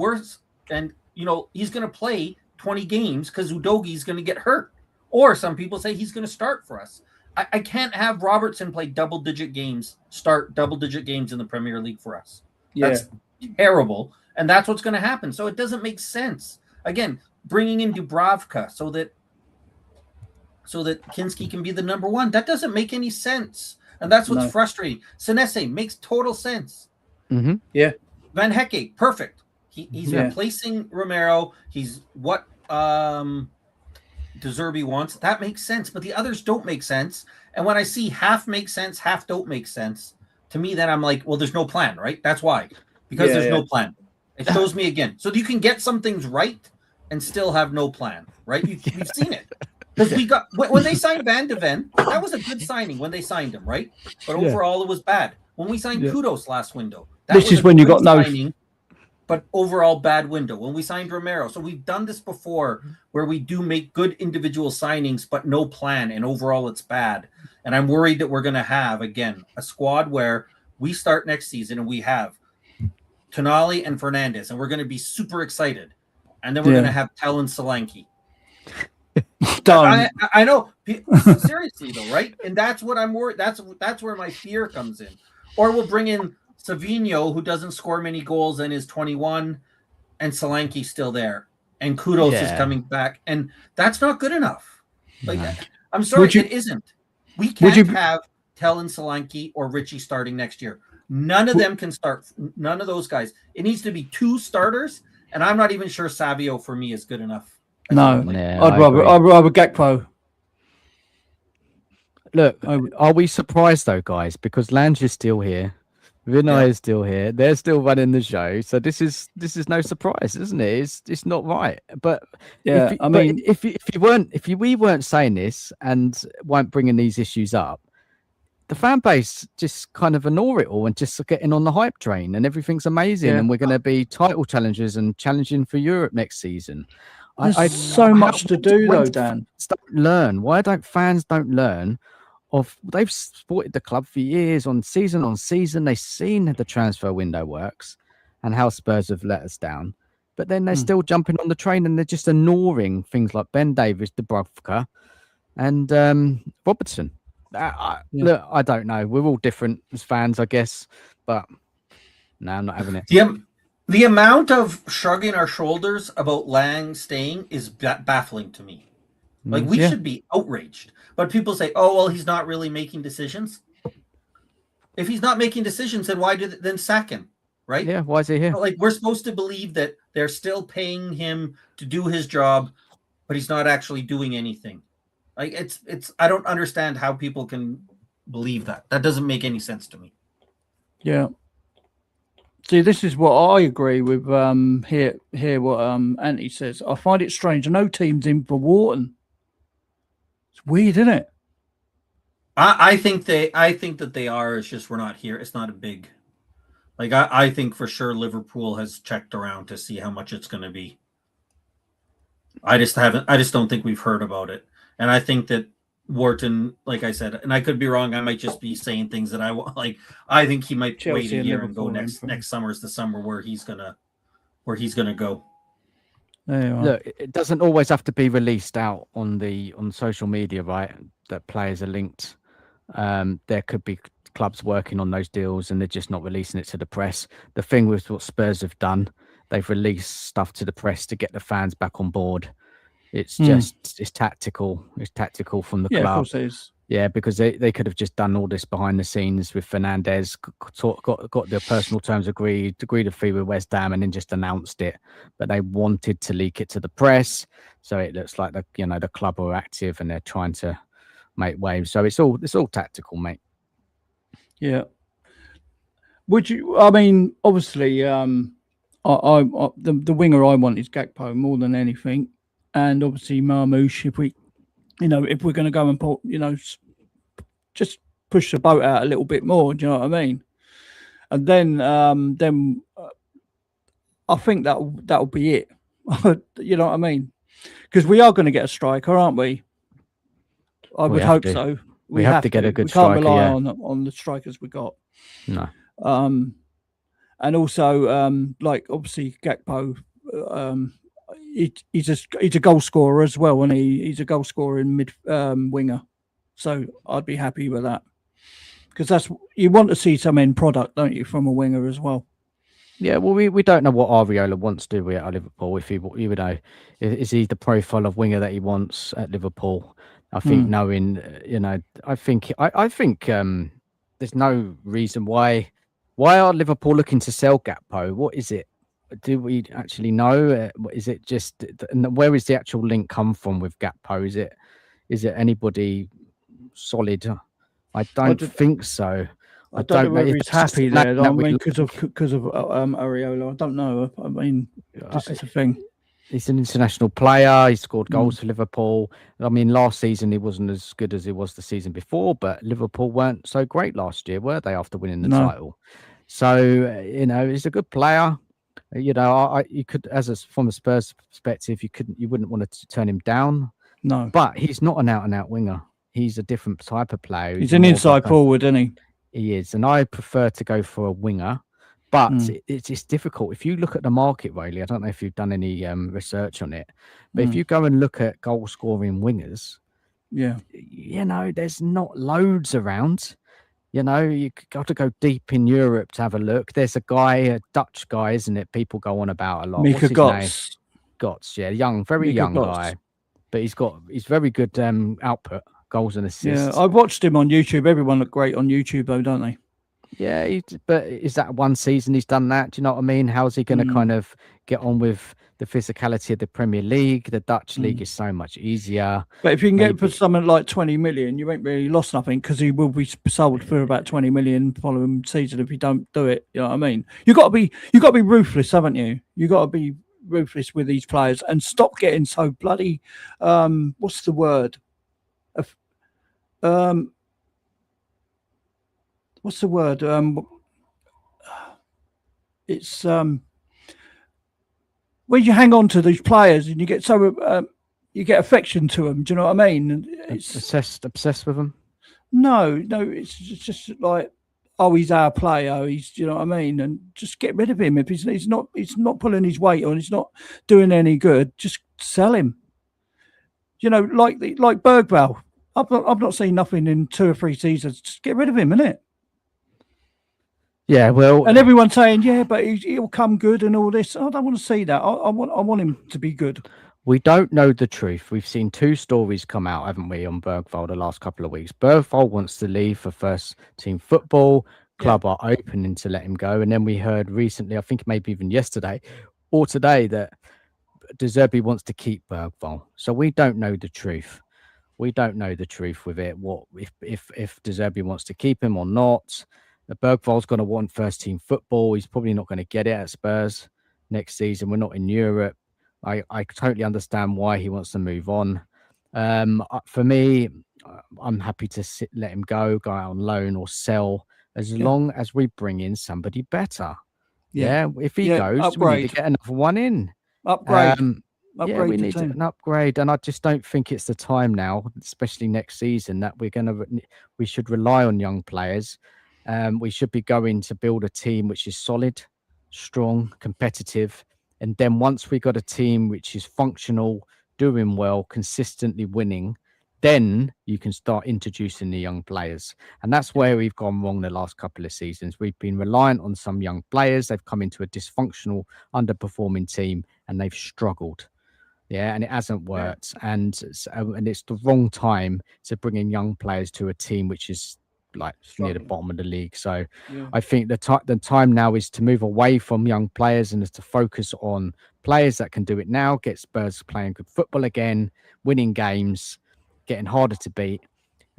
you know, he's going to play 20 games because Udogie's going to get hurt. Or some people say he's going to start for us. I can't have Robertson play double-digit games in the Premier League for us. Yeah. That's terrible, and that's what's going to happen. So it doesn't make sense. Again, bringing in Dubravka so that Kinski can be the number one, that doesn't make any sense. And that's what's frustrating. Senesi makes total sense. Mm-hmm. Yeah. Van Hecke, perfect. He's replacing Romero. He's what De Zerbi wants. That makes sense, but the others don't make sense. And when I see half make sense, half don't make sense, to me, then I'm like, well, there's no plan, right? That's why. Because there's no plan. It shows me again. So you can get some things right and still have no plan, right? We've seen it. Because we got when they signed Van de Ven, that was a good signing when they signed him, right? But overall, it was bad. When we signed Kudos last window, this is when you got signing, but overall bad window. When we signed Romero, so we've done this before, where we do make good individual signings, but no plan, and overall it's bad. And I'm worried that we're going to have again a squad where we start next season and we have Tonali and Fernandes, and we're going to be super excited, and then we're going to have Tell and Solanke. I know, seriously though, right? And that's what I'm worried. That's where my fear comes in. Or we'll bring in Savinho, who doesn't score many goals and is 21, and Solanke's still there, and Kudos is coming back, and that's not good enough. Like, I'm sorry, it isn't. We can't have Tell and Solanke or Richie starting next year. None of them can start. None of those guys. It needs to be two starters, and I'm not even sure Savio for me is good enough. No, I'd rather Gakpo. Look, are we surprised though, guys? Because Lange is still here. Vinay is still here. They're still running the show, so this is no surprise, isn't it? It's not right. But Yeah, I mean, if we weren't saying this and weren't bringing these issues up, the fan base just kind of ignore it all and just getting on the hype train, and everything's amazing, and we're going to be title challengers and challenging for Europe next season. There's so much to do, though, Dan. Why don't fans learn? They've supported the club for years, on season. They've seen the transfer window works and how Spurs have let us down, but then they're still jumping on the train and they're just ignoring things like Ben Davies, Dubravka, and Robertson. Look, I don't know. We're all different as fans, I guess, but no, I'm not having it. The amount of shrugging our shoulders about Lang staying is baffling to me. Like, we should be outraged. But people say, oh, well, he's not really making decisions. If he's not making decisions, then why then sack him, right? Yeah, why is he here? Like, we're supposed to believe that they're still paying him to do his job, but he's not actually doing anything. Like, it's I don't understand how people can believe that. That doesn't make any sense to me. Yeah. See, this is what I agree with. Here what Anthony says. I find it strange. No team's in for Wharton. It's weird, isn't it? I think that they are. It's just we're not here. It's not a big. Like, I think for sure Liverpool has checked around to see how much it's going to be. I just don't think we've heard about it. And I think that Wharton, like I said, and I could be wrong. I might just be saying things that I want. Like, I think he might Chelsea wait a year and Liverpool go next summer is the summer where he's gonna go. There you are. Look, it doesn't always have to be released out on social media, right? That players are linked. There could be clubs working on those deals and they're just not releasing it to the press. The thing with what Spurs have done, they've released stuff to the press to get the fans back on board. It's just it's tactical. It's tactical from the club. Of course it is. Yeah, because they could have just done all this behind the scenes with Fernandes, got their personal terms agreed a fee with West Ham, and then just announced it. But they wanted to leak it to the press, so it looks like the club are active and they're trying to make waves. So it's all tactical, mate. Yeah. Would you? I mean, obviously, the winger I want is Gakpo more than anything, and obviously Marmoush. If we're going to go and put, just push the boat out a little bit more. Do you know what I mean? And then I think that'll be it. You know what I mean? Because we are going to get a striker, aren't we? I would hope so. We have to get a good striker. We can't striker, rely on the strikers we got. No. And also, like, obviously Gakpo, he's a goal scorer as well, and he's a goal scorer in mid winger. So I'd be happy with that, because you want to see some end product, don't you, from a winger as well? Yeah, well, we don't know what Areola wants, do we, at Liverpool? If is he the profile of winger that he wants at Liverpool? I think knowing, I think there's no reason why are Liverpool looking to sell Gakpo? What is it? Do we actually know? Is it just where is the actual link come from with Gakpo? Is it anybody solid? I don't think so. I don't know whether he's happy there. I mean, because of Areola, I don't know. I mean, this is the thing. He's an international player. He scored goals for Liverpool. I mean, last season he wasn't as good as he was the season before, but Liverpool weren't so great last year, were they? After winning the title, so he's a good player. You could, from a Spurs perspective, you wouldn't want to turn him down. No, but he's not an out-and-out winger. He's a different type of player. He's an inside forward, isn't he? He is, and I prefer to go for a winger. But it's difficult. If you look at the market, Rayleigh, I don't know if you've done any research on it, but if you go and look at goal-scoring wingers, there's not loads around. You got to go deep in Europe to have a look. There's a Dutch guy, isn't it? People go on about a lot. Mika Götze. Götze, yeah, very young guy, but he's very good output, goals and assists. Yeah, I watched him on YouTube. Everyone looked great on YouTube, though, don't they? Yeah, but is that one season he's done that? Do you know what I mean? How's he going to kind of get on with the physicality of the Premier League? The Dutch league is so much easier. But if you can get for something like 20 million, you ain't really lost nothing, because he will be sold for about 20 million following season if you don't do it. You know what I mean? You got to be ruthless, haven't you? You got to be ruthless with these players and stop getting so bloody. What's the word? What's the word? It's when you hang on to these players and you get so you get affection to them. Do you know what I mean? It's obsessed with them. No, it's just like, oh, he's our player. Do you know what I mean? And just get rid of him if he's not pulling his weight on. He's not doing any good. Just sell him. You know, like Bergvall. I've not seen nothing in 2 or 3 seasons. Just get rid of him, innit? Yeah, well, and everyone's saying, yeah, but he'll come good and all this. I don't want to see that. I want him to be good. We don't know the truth. We've seen 2 stories come out, haven't we, on Bergvall the last couple of weeks. Bergvall wants to leave for first team football. Club are opening to let him go. And then we heard recently, I think maybe even yesterday or today, that De Zerbi wants to keep Bergvall. So we don't know the truth. We don't know the truth with it. What if De Zerbi wants to keep him or not? Bergvall's going to want first team football. He's probably not going to get it at Spurs next season. We're not in Europe. I totally understand why he wants to move on. For me, I'm happy to let him go out on loan or sell, as long as we bring in somebody better. Yeah. If he goes, upgrade. We need to get another one in. Upgrade. We need an upgrade, and I just don't think it's the time now, especially next season, that we should rely on young players. We should be going to build a team which is solid, strong, competitive, and then once we got a team which is functional, doing well, consistently winning, then you can start introducing the young players. And that's where we've gone wrong the last couple of seasons. We've been reliant on some young players. They've come into a dysfunctional, underperforming team, and they've struggled. Yeah, and it hasn't worked. And it's the wrong time to bring in young players to a team which is like near the bottom of the league. So I think the time now is to move away from young players and is to focus on players that can do it now, get Spurs playing good football again, winning games, getting harder to beat,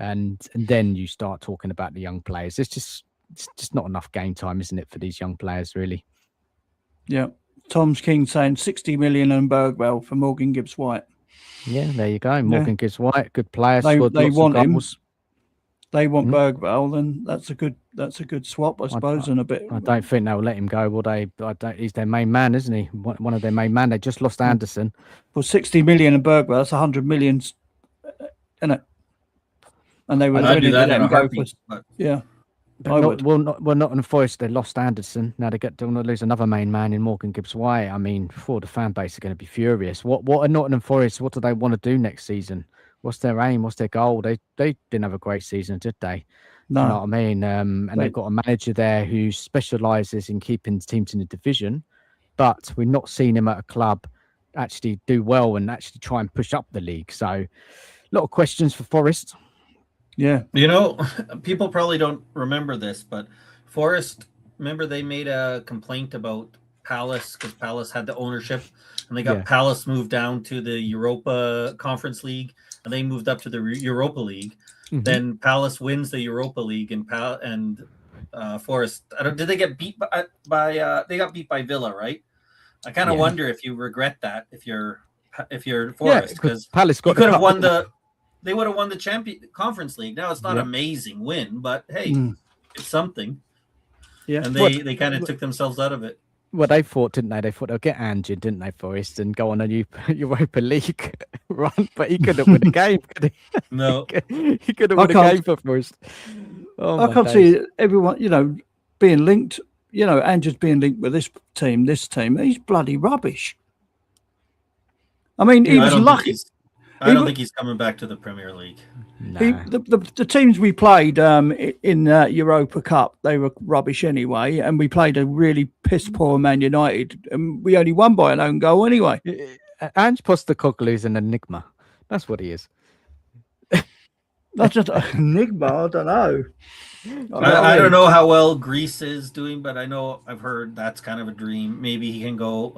and then you start talking about the young players. It's just not enough game time, isn't it, for these young players, really? Yeah. Tom's King saying 60 million and Bergvall for Morgan Gibbs-White. Yeah, there you go. Morgan Gibbs-White, good player. They want him. They want Hmm? Bergvall, then that's a good swap, I suppose. And a bit. I don't think they'll let him go, will they? He's their main man, isn't he? One of their main man. They just lost Anderson. For 60 million and Bergvall, that's 100 million, isn't it? And they were ready to let him go for. Yeah. Not in Forest. They lost Anderson. Now they want to lose another main man in Morgan Gibbs-White. I mean, the fan base are going to be furious. What are Nottingham Forest? What do they want to do next season? What's their aim? What's their goal? They didn't have a great season, did they? No. You know what I mean? And they've got a manager there who specialises in keeping teams in the division, but we've not seen him at a club actually do well and actually try and push up the league. So a lot of questions for Forest. Yeah. You know, people probably don't remember this, but Forest, remember they made a complaint about Palace because Palace had the ownership and they got Palace moved down to the Europa Conference League and they moved up to the Europa League. Mm-hmm. Then Palace wins the Europa League and Forest. Did they get beat by they got beat by Villa, right? I kind of wonder if you regret that if you're Forest because Palace could have won they would have won the Conference League. Now it's not an amazing win, but hey, it's something. Yeah, and they kind of took themselves out of it. Well, they thought, didn't they? They thought they'll get Ange, didn't they, Forest, and go on a new Europa League run, but he couldn't win a game, could he? No. He couldn't win a game for Forest. I can't see everyone, being linked, Ange's being linked with this team. He's bloody rubbish. I mean, he was lucky. I don't think he's coming back to the Premier League. Nah. The teams we played in Europa Cup, they were rubbish anyway, and we played a really piss poor Man United, and we only won by an own goal anyway. Ange Postecoglou is an enigma. That's what he is. That's just enigma. I don't know. I don't know how well Greece is doing, but I know I've heard that's kind of a dream. Maybe he can go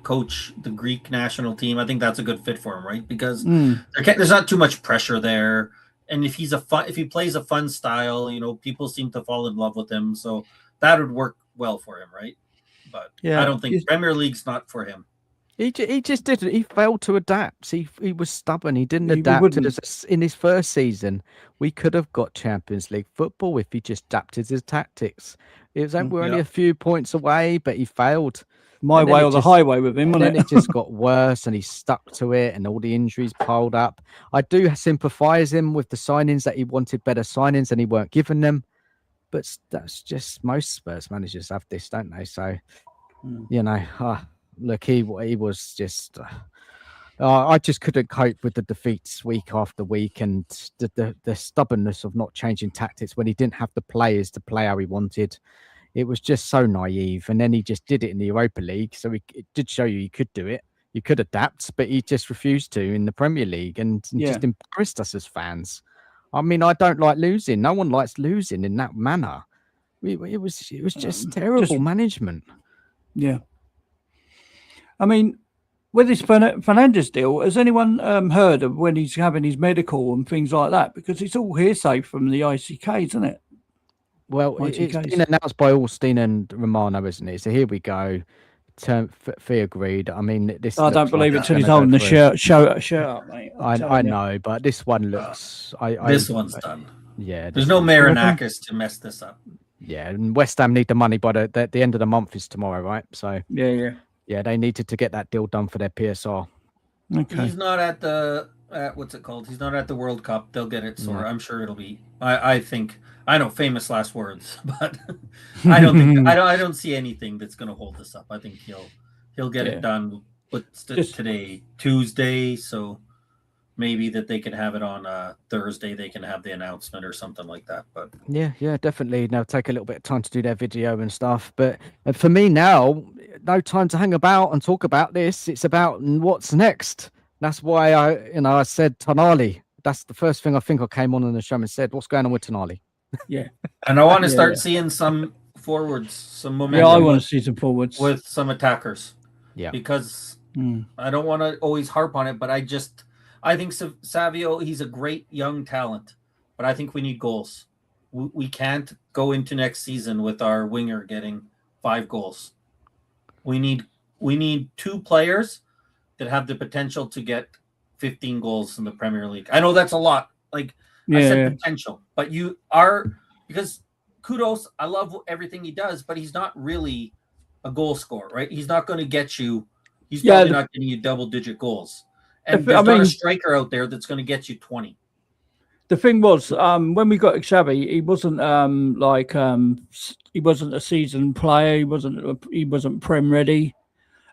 coach the Greek national team. I think that's a good fit for him, right? Because there's not too much pressure there, and if he plays a fun style, people seem to fall in love with him, so that would work well for him, right? But I don't think Premier League's not for him. He just didn't. He failed to adapt. He was stubborn. He didn't adapt. In his first season, we could have got Champions League football if he just adapted his tactics. We're only a few points away, but he failed. My way or the highway with him, and then it just got worse, and he stuck to it, and all the injuries piled up. I do sympathise him with the signings that he wanted better signings, and he weren't given them. But that's just most Spurs managers have this, don't they? So, look, he was just. I just couldn't cope with the defeats week after week, and the stubbornness of not changing tactics when he didn't have the players to play how he wanted. It was just so naive, and then he just did it in the Europa League. So it did show you could do it. You could adapt, but he just refused to in the Premier League, and just embarrassed us as fans. I mean, I don't like losing. No one likes losing in that manner. It was just terrible management. Yeah. I mean, with this Fernandes deal, has anyone heard of when he's having his medical and things like that? Because it's all hearsay from the ICK, isn't it? Well, it's been announced by Alstein and Romano, isn't it? So here we go. Fee agreed. I mean, this. I don't believe it till he's holding the shirt up, mate. I know, but this one looks. This one's done. Yeah, there's no Marinakis to mess this up. Yeah, and West Ham need the money by the end of the month is tomorrow, right? So yeah, they needed to get that deal done for their PSR. Okay. He's not at the what's it called? He's not at the World Cup. They'll get it. So I'm sure it'll be. I think. I know, famous last words, but I don't think I don't see anything that's going to hold this up. I think he'll get it done. What's today? Tuesday, so maybe that they can have it on Thursday. They can have the announcement or something like that. But yeah, definitely. Now take a little bit of time to do their video and stuff. But for me now, no time to hang about and talk about this. It's about what's next. That's why I said Tonali. That's the first thing I think I came on in the show and said, what's going on with Tonali? Yeah, and I want to start seeing some forwards, some momentum. Yeah, I want to see some forwards with some attackers. Yeah, because I don't want to always harp on it, but I think Savio, he's a great young talent, but I think we need goals. We can't go into next season with our winger getting 5 goals. We need 2 players that have the potential to get 15 goals in the Premier League. I know that's a lot. I said potential, but because Kudos, I love everything he does, but he's not really a goal scorer, right? He's not going to get you. He's probably not getting you double-digit goals. And there's not a striker out there that's going to get you 20. The thing was, when we got Xavi, he wasn't he wasn't a seasoned player. He wasn't Prem ready.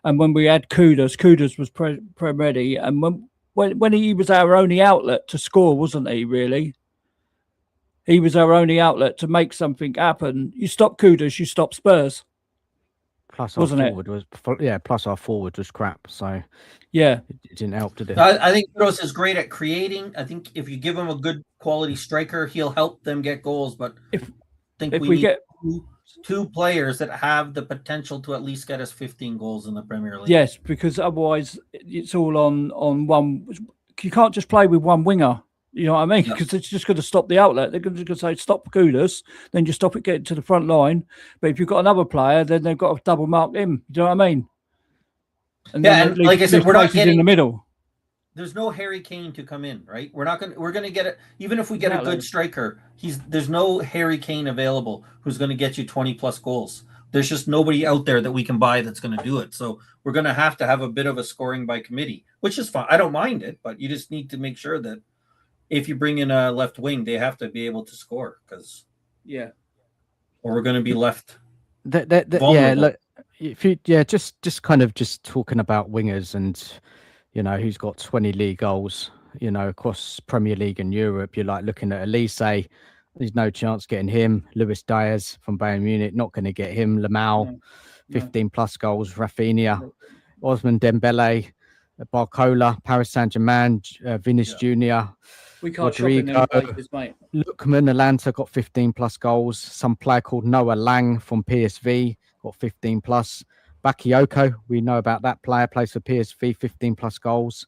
And when we had Kudos was Prem ready. And when he was our only outlet to score, wasn't he, really? He was our only outlet to make something happen. You stop Kudos, you stop Spurs. Plus our forward was crap. So yeah, it didn't help, did it? I think Kudos is great at creating. I think if you give him a good quality striker, he'll help them get goals. But if we get 2 players that have the potential to at least get us 15 goals in the Premier League. Yes, because otherwise it's all on one. You can't just play with one winger. You know what I mean? Because it's just going to stop the outlet. They're going to say, stop Kudos, then you stop it getting to the front line. But if you've got another player, then they've got to double mark him. Do you know what I mean? And and like I said, we're not getting in the middle. There's no Harry Kane to come in, right? We're going to get it. Even if we get a good striker, there's no Harry Kane available who's going to get you 20 plus goals. There's just nobody out there that we can buy that's going to do it. So we're going to have a bit of a scoring by committee, which is fine. I don't mind it, but you just need to make sure that if you bring in a left wing, they have to be able to score or we're going to be left. Just kind of talking about wingers and who's got 20 league goals, across Premier League and Europe. You're looking at Elise. There's no chance getting him. Luis Diaz from Bayern Munich, not going to get him. Lamau, 15 plus goals. Rafinha, Osman Dembele, Barcola, Paris Saint-Germain, Vinicius Junior. We can't shop in them places, mate. Lookman, Atlanta got 15 plus goals. Some player called Noah Lang from PSV got 15 plus. Bakayoko, we know about that player, plays for PSV, 15 plus goals.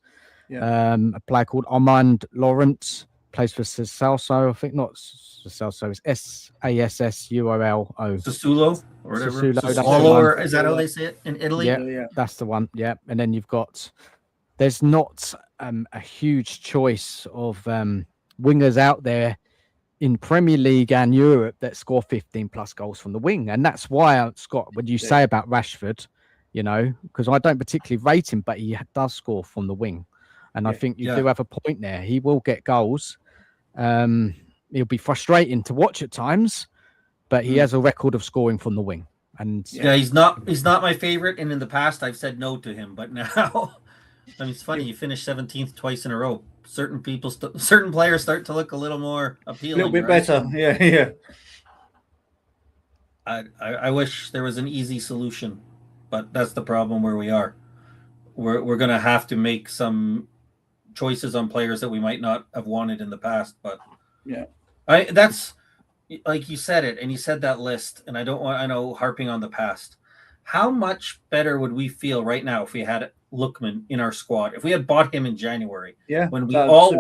Yeah. A player called Armand Lawrence plays for Sassuolo. I think not Sassuolo, it's Sassuolo. Sassuolo or whatever. Sassuolo, that's the Sassuolo, one. or is that how they say it in Italy? Yeah, that's the one. Yeah, and then you've got. There's not a huge choice of wingers out there in Premier League and Europe that score 15 plus goals from the wing. And that's why, Scott, when you say about Rashford, you know, because I don't particularly rate him, but he does score from the wing. And I think you do have a point there. He will get goals. It'll be frustrating to watch at times, but he has a record of scoring from the wing. And he's not my favorite. And in the past, I've said no to him, but now... I mean, it's funny. You finish 17th twice in a row. Certain players start to look a little more appealing. A little bit better. Yeah. I wish there was an easy solution, but that's the problem where we are. We're going to have to make some choices on players that we might not have wanted in the past. But that's like you said it, and you said that list, and I know harping on the past. How much better would we feel right now if we had Lookman in our squad? If we had bought him in January, when we all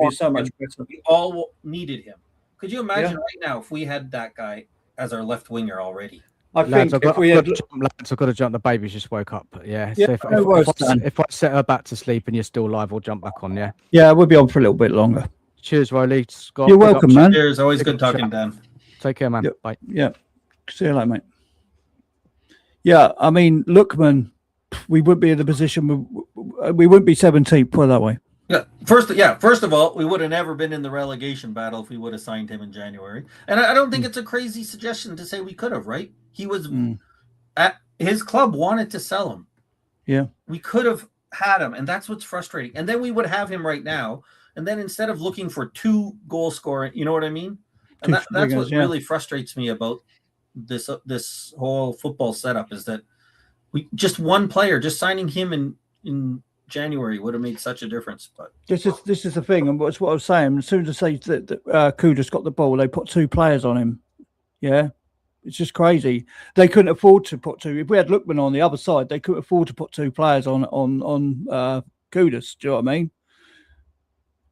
needed him. Could you imagine right now if we had that guy as our left winger already? I've got to jump. The baby's just woke up. Yeah. So if I set her back to sleep and you're still live, we'll jump back on. Yeah. Yeah, we'll be on for a little bit longer. Cheers, Riley. Scott. You're welcome, man. Cheers. Always good talking, Dan. Take care, man. Yep. Bye. Yeah. See you later, mate. Yeah, I mean, Lookman, we would be in the position we wouldn't be 17th, put it that way. First of all, we would have never been in the relegation battle if we would have signed him in January. And I don't think it's a crazy suggestion to say we could have, right? He was at his club wanted to sell him. Yeah. We could have had him, and that's what's frustrating. And then we would have him right now. And then instead of looking for 2 goal scoring, you know what I mean? And that's what really frustrates me about this whole football setup is that we just one player, just signing him in January would have made such a difference. But this is the thing, and that's what I was saying. As soon as they say that Kudus got the ball, they put 2 players on him. Yeah, it's just crazy. They couldn't afford to put 2. If we had Lookman on the other side, they couldn't afford to put 2 players on Kudus. Do you know what I mean?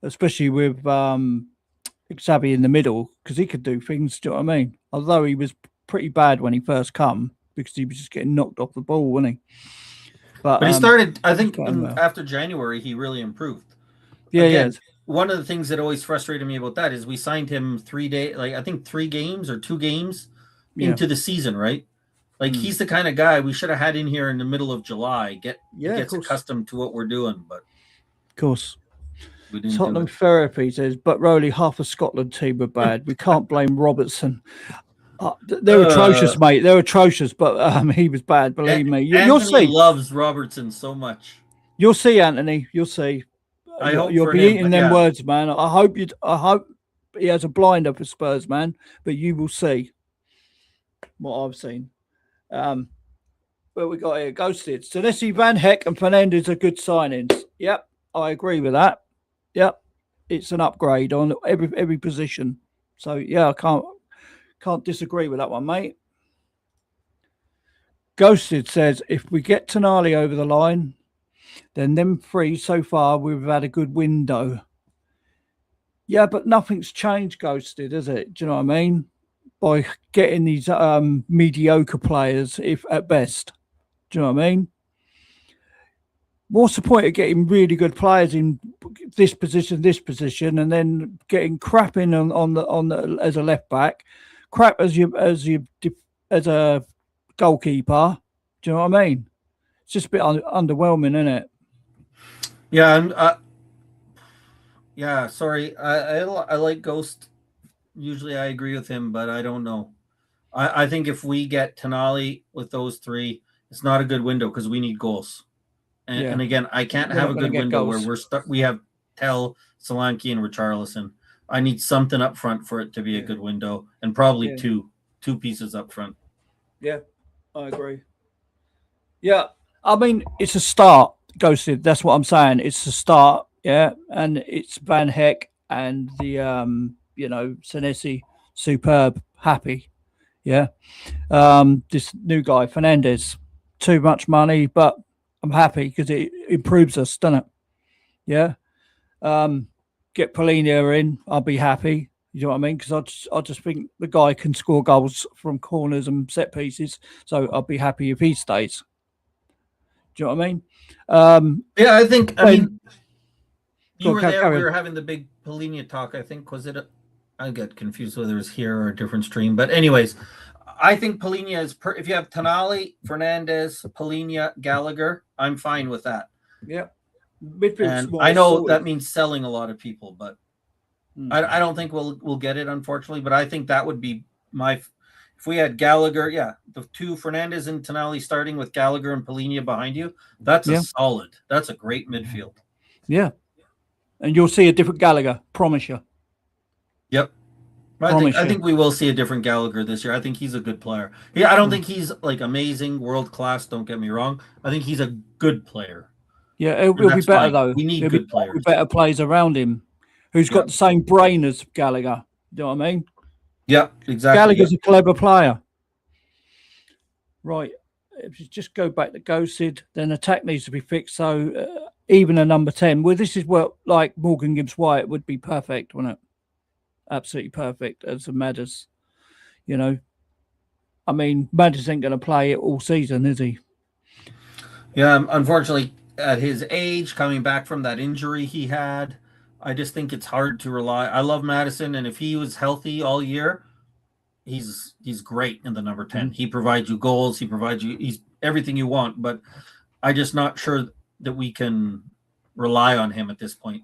Especially with Xavi in the middle, because he could do things. Do you know what I mean? Although he was pretty bad when he first come because he was just getting knocked off the ball, wasn't he? But he started, I think, after January, he really improved. Yeah. One of the things that always frustrated me about that is we signed him 3 games or 2 games into the season, right? Like he's the kind of guy we should have had in here in the middle of July. Gets accustomed to what we're doing, but of course. Tottenham Therapy says, but Rowley, half of Scotland team were bad. We can't blame Robertson. They're atrocious, mate. They're atrocious, but he was bad. Believe me. You'll see. Loves Robertson so much. You'll see, Anthony. You'll see. You'll be eating them words, man. I hope he has a blinder for Spurs, man. But you will see what I've seen. What we got here? Ghosted. Senesi, Van Heck, and Fernandes are good signings. Yep, I agree with that. Yep, it's an upgrade on every position. So yeah, I can't disagree with that one, mate. Ghosted says, if we get Tonali over the line, then them 3 so far, we've had a good window. Yeah, but nothing's changed, Ghosted, is it? Do you know what I mean? By getting these mediocre players, if at best. Do you know what I mean? What's the point of getting really good players in this position, and then getting crap in on the as a left back, crap as a goalkeeper? Do you know what I mean? It's just a bit underwhelming, isn't it? Yeah, sorry. I like Ghost. Usually, I agree with him, but I don't know. I think if we get Tonali with those 3, it's not a good window because we need goals. And again, I can't have a good window where we have Tell, Solanke, and Richarlison. I need something up front for it to be a good window, and probably two pieces up front. Yeah, I agree. Yeah, I mean, it's a start, Ghosted. That's what I'm saying. It's a start, yeah, and it's Van Heck and the Senesi, superb, happy. Yeah. This new guy, Fernandez, too much money, but I'm happy because it improves us, doesn't it? Yeah. Get Polina in, I'll be happy. You know what I mean? Because I just think the guy can score goals from corners and set pieces. So I'll be happy if he stays. Do you know what I mean? Yeah, I think. I mean, you were there. Carry We were on. having the big Polina talk. I think was it? I get confused whether it was here or a different stream. But anyways, I think Polina is. If you have Tonali, Fernandez, Polina, Gallagher, I'm fine with that. Yeah. Midfield And small, I know sorted. that means selling a lot of people, but I don't think we'll get it, unfortunately. But I think that would be my. If we had Gallagher, the two Fernandez and Tonali starting with Gallagher and Polina behind you, that's a solid. That's a great midfield. Yeah. And you'll see a different Gallagher, promise you. Yep. I think we will see a different Gallagher this year. I think he's a good player. Yeah, I don't think he's like amazing, world class. Don't get me wrong. I think he's a good player. Yeah, he'll be better fine. though. We need He'll good players. Better players around him, who's got the same brain as Gallagher. You know what I mean? Yeah, exactly. Gallagher's a clever player. Right. If you just go back to Ghosted, then attack needs to be fixed. So even a number 10. Well, this is what like Morgan Gibbs White would be perfect, wouldn't it? Absolutely perfect as a Madders. You know, I mean, Madders ain't going to play it all season, is he? Yeah, unfortunately, at his age, coming back from that injury he had, I just think it's hard to rely. I love Madison, and if he was healthy all year, he's great in the number 10. He provides you goals. He's everything you want, but I'm just not sure that we can rely on him at this point.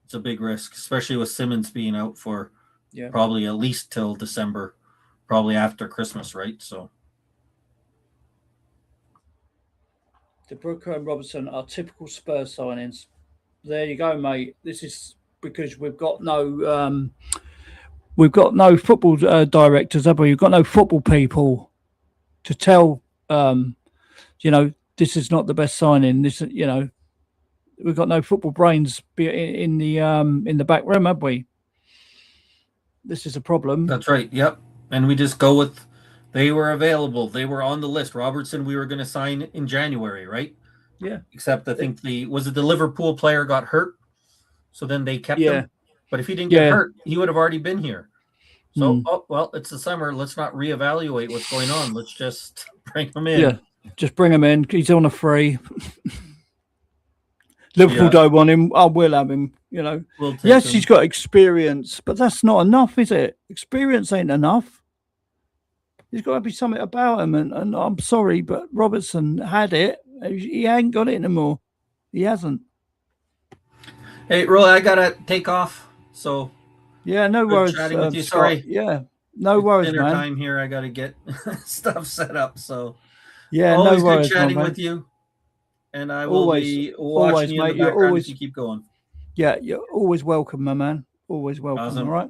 It's a big risk, especially with Simmons being out for probably at least till December, probably after Christmas, right? So De Bruyne and Robertson are typical Spurs signings. There you go, mate. This is because we've got no football directors, have we? We've got no football people to tell, this is not the best signing. This, we've got no football brains in the back room, have we? This is a problem. That's right. Yep. And we just go with they were available. They were on the list. Robertson, we were going to sign in January, right? Yeah. Except I think the Liverpool player got hurt, so then they kept him. But if he didn't get hurt, he would have already been here. So, it's the summer. Let's not reevaluate what's going on. Let's just bring him in. Yeah, just bring him in. He's on a free. Liverpool don't want him. I will have him. Yes, he's got experience, but that's not enough, is it? Experience ain't enough. There's got to be something about him, and I'm sorry, but Robertson had it. He ain't got it anymore. He hasn't. Hey, Roy, I gotta take off. So yeah, no worries. Chatting with you. Sorry. Yeah, no worries, dinner man. Time here. I gotta get stuff set up. So yeah, always no worries. Good chatting with you. And I will be watching you in the background as you keep going. Yeah, you're always welcome, my man. Always welcome. Awesome. All right.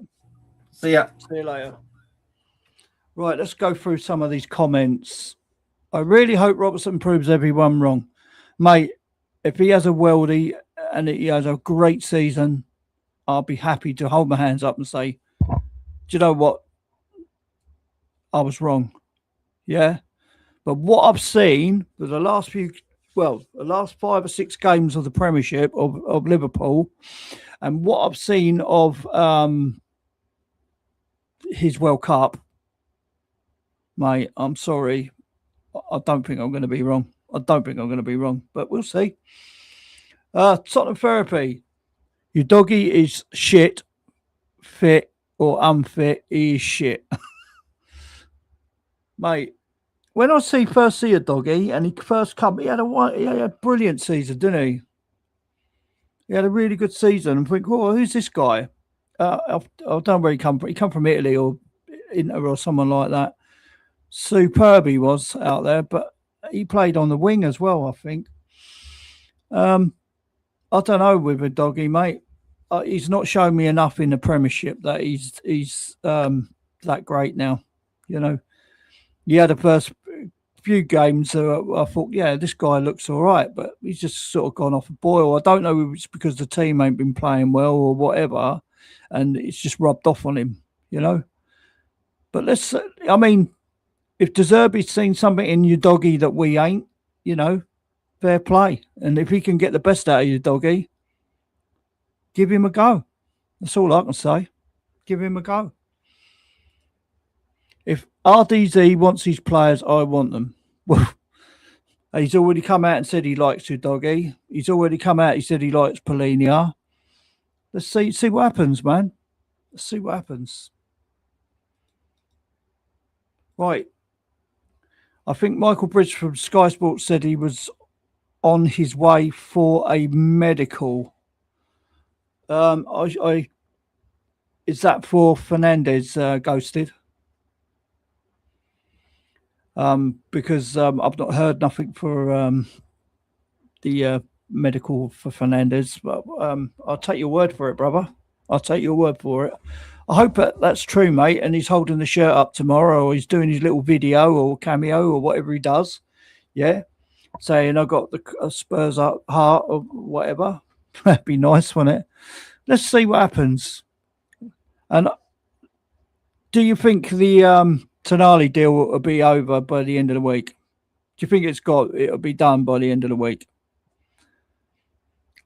See ya. See you later. Right, let's go through some of these comments. I really hope Robertson proves everyone wrong. Mate, if he has a worldie and he has a great season, I'll be happy to hold my hands up and say, do you know what? I was wrong. Yeah. But what I've seen for the last 5 or 6 games of the Premiership of Liverpool, and what I've seen of his World Cup, mate, I'm sorry. I don't think I'm going to be wrong. But we'll see. Tottenham Therapy. Your doggy is shit, fit or unfit. He is shit. Mate, when I first see a doggy and he first come, he had a brilliant season, didn't he? He had a really good season. And think, oh, who's this guy? I don't know where he come from. He come from Italy or Inter or someone like that. Superb he was out there, but he played on the wing as well, I think. I don't know with a doggy, mate. He's not shown me enough in the Premiership that he's that great now. He had the first few games I thought, yeah, this guy looks all right, but he's just sort of gone off a boil. I don't know if it's because the team ain't been playing well or whatever, and it's just rubbed off on him, you know. But I mean, if De Zerbi's seen something in your doggy that we ain't, you know, fair play. And if he can get the best out of your doggy, give him a go. That's all I can say. Give him a go. If RDZ wants his players, I want them. Well, he's already come out and said he likes your doggy. He's already come out. He said he likes Polinia. Let's see what happens, man. Let's see what happens. Right. I think Michael Bridge from Sky Sports said he was on his way for a medical. Is that for Fernandez, Ghosted? Because I've not heard nothing for the medical for Fernandez, but I'll take your word for it, brother. I'll take your word for it. I hope that's true, mate, and he's holding the shirt up tomorrow, or he's doing his little video or cameo or whatever he does, yeah, saying I got the Spurs up heart or whatever. That'd be nice, wouldn't it? Let's see what happens. And do you think the Tonali deal will be over by the end of the week? Do you think it'll be done by the end of the week?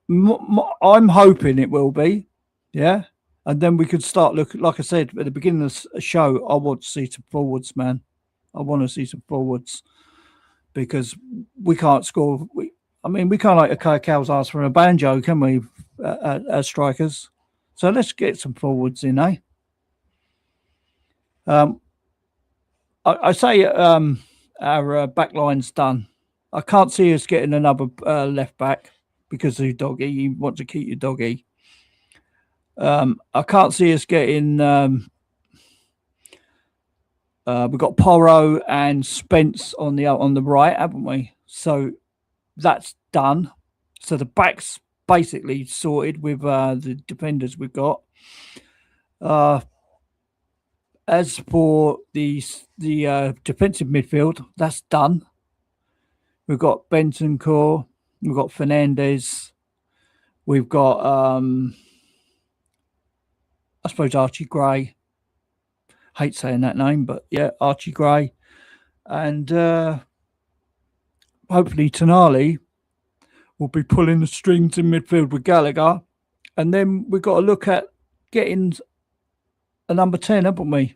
I'm hoping it will be, yeah. And then we could start looking, like I said at the beginning of the show, I want to see some forwards, man. I want to see some forwards because we can't score. We can't like a cow's ass from a banjo, can we, as strikers? So let's get some forwards in, eh? I say our back line's done. I can't see us getting another left back because of your doggy. You want to keep your doggy. I can't see us getting. We've got Porro and Spence on the right, haven't we? So that's done. So the back's basically sorted with the defenders we've got. As for the defensive midfield, that's done. We've got Bentancur, we've got Fernandez, we've got I suppose Archie Gray. Hate saying that name, but yeah, Archie Gray. And hopefully Tonali will be pulling the strings in midfield with Gallagher. And then we've got to look at getting a number 10, haven't we?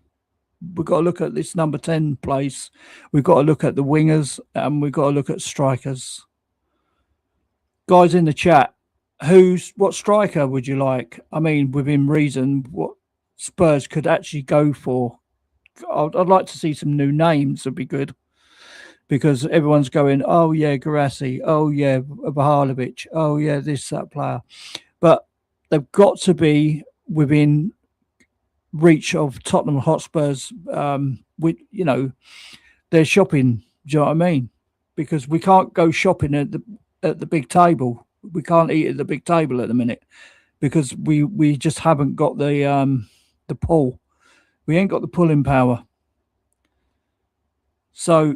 We've got to look at this number 10 place. We've got to look at the wingers and we've got to look at strikers. Guys in the chat, what striker would you like? I mean, within reason, what Spurs could actually go for. I'd like to see some new names. Would be good because everyone's going, oh yeah, Garassi, oh yeah, Vahalovic, oh yeah, that player. But they've got to be within reach of Tottenham Hotspur's with their shopping. Do you know what I mean? Because we can't go shopping at the big table. We can't eat at the big table at the minute because we just haven't got the pull. We ain't got the pulling power. So